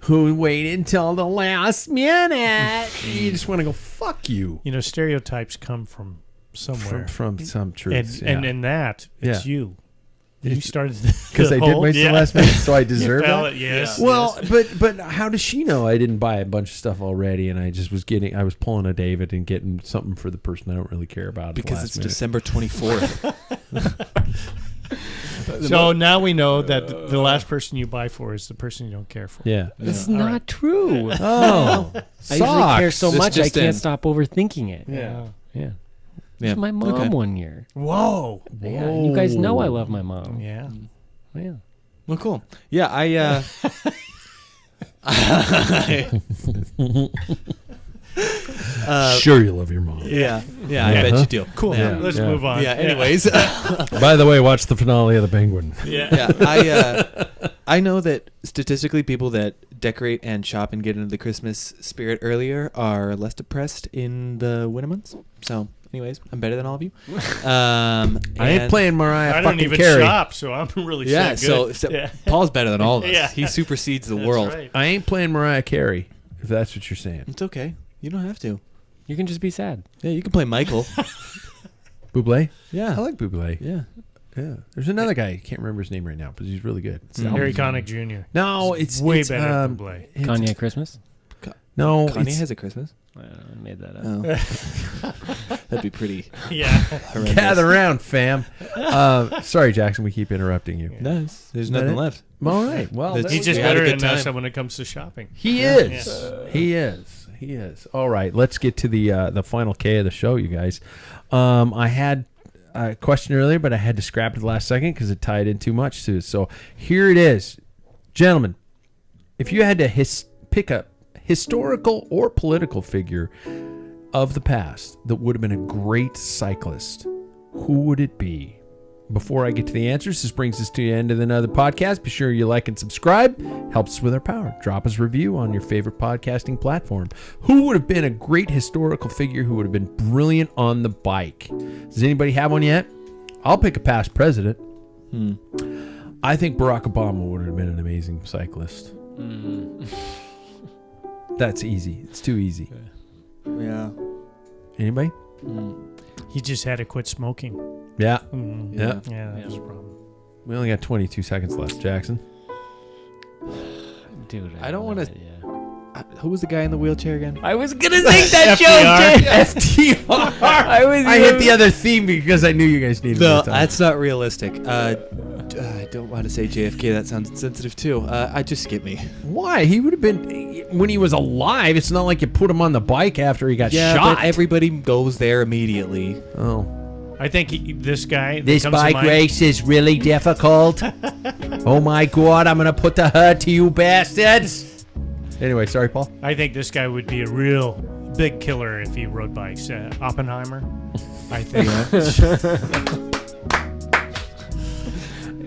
who wait until the last minute. You just want to go, fuck you. Stereotypes come from somewhere. From some truths. And in that, it's you. You started because I did waste the last minute, so I deserve it. Yes. Well, but how does she know I didn't buy a bunch of stuff already, and I just was pulling a David and getting something for the person I don't really care about. Because it's minute. December 24th. So now we know that the last person you buy for is the person you don't care for. Yeah. It's not true. Oh, I usually care so This much I just can't in. stop overthinking it. Yeah. Yeah. It was my mom one year. Whoa. Yeah, you guys know I love my mom. Yeah. Yeah. Well, cool. Yeah, I Sure, you love your mom. yeah, I bet you do. Cool. Yeah. Let's Yeah. move on. Yeah. Anyways, By the way, watch the finale of The Penguin. yeah, I know that statistically, people that decorate and shop and get into the Christmas spirit earlier are less depressed in the winter months. So, anyways, I'm better than all of you. I ain't playing Mariah I don't fucking even Carey. shop, so I'm really Yeah, good. so Yeah. Paul's better than all of us. Yeah. He supersedes the That's world. right. I ain't playing Mariah Carey, if that's what you're saying. It's okay. You don't have to. You can just be sad. Yeah, you can play Michael. Bublé? I Yeah. like Bublé. Yeah. Yeah. There's another guy. I can't remember his name right now, but he's really good. Harry Connick Jr. No, it's way it's, better than Blay. it's- Kanye Christmas? No, Kanye it's- has a Christmas. I made that up. Oh. That'd be pretty Yeah. horrendous. Gather around, fam. Sorry, Jackson. We keep interrupting you. Nice. There's Is that nothing it? left. All right. Well, That's- He's just We had a better good than us time. when it comes to shopping. he is. He is. He is. All right. Let's get to the final K of the show, you guys. I had a question earlier, but I had to scrap it the last second because it tied in too much to it. So here it is, gentlemen. If you had to pick a historical or political figure of the past that would have been a great cyclist, who would it be? Before I get to the answers, this brings us to the end of another podcast. Be sure you like and subscribe. Helps us with our power. Drop us a review on your favorite podcasting platform. Who would have been a great historical figure who would have been brilliant on the bike? Does anybody have one yet? I'll pick a past president. I think Barack Obama would have been an amazing cyclist. That's easy. It's too easy. Yeah. Anybody? He just had to quit smoking. Yeah. Yeah, that was a problem. We only got 22 seconds left, Jackson. Dude, I don't want wanna- Who was the guy in the wheelchair again? I was gonna sing that joke. FDR. I hit the other theme because I knew you guys needed No, more time. that's not realistic. I don't want to say JFK. That sounds insensitive too. I just skip me. Why? He would have been when he was alive. It's not like you put him on the bike after he got Yeah, shot. but everybody goes there immediately. Oh, I think this guy. that this comes to bike mind- race is really difficult. Oh my God! I'm gonna put the hurt to you bastards. Anyway, sorry, Paul. I think this guy would be a real big killer if he rode bikes. Oppenheimer, I think.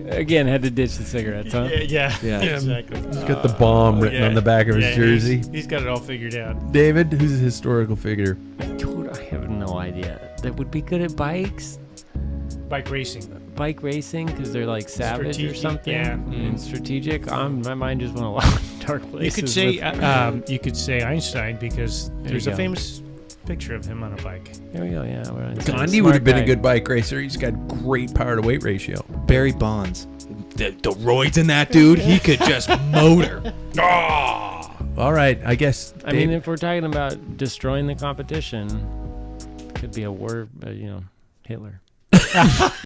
Again, had to ditch the cigarettes, huh? Yeah, Yeah. exactly. He's got the bomb written on the back of his jersey. He's got it all figured out. David, who's a historical figure? Dude, I have no idea. That would be good at bikes, Bike racing. bike racing, because they're like savage or Strategic, something. yeah. And strategic. My mind just went a lot of dark You places. could say with- you could say Einstein because There there's you a go. famous picture of him on a bike. There we go. Yeah, we're on Gandhi smart would have been a guy. good bike racer. He's got great power to weight ratio. Barry Bonds. The roids in that dude, he could just motor. All right, I guess. I mean, if we're talking about destroying the competition, could be a word, Hitler.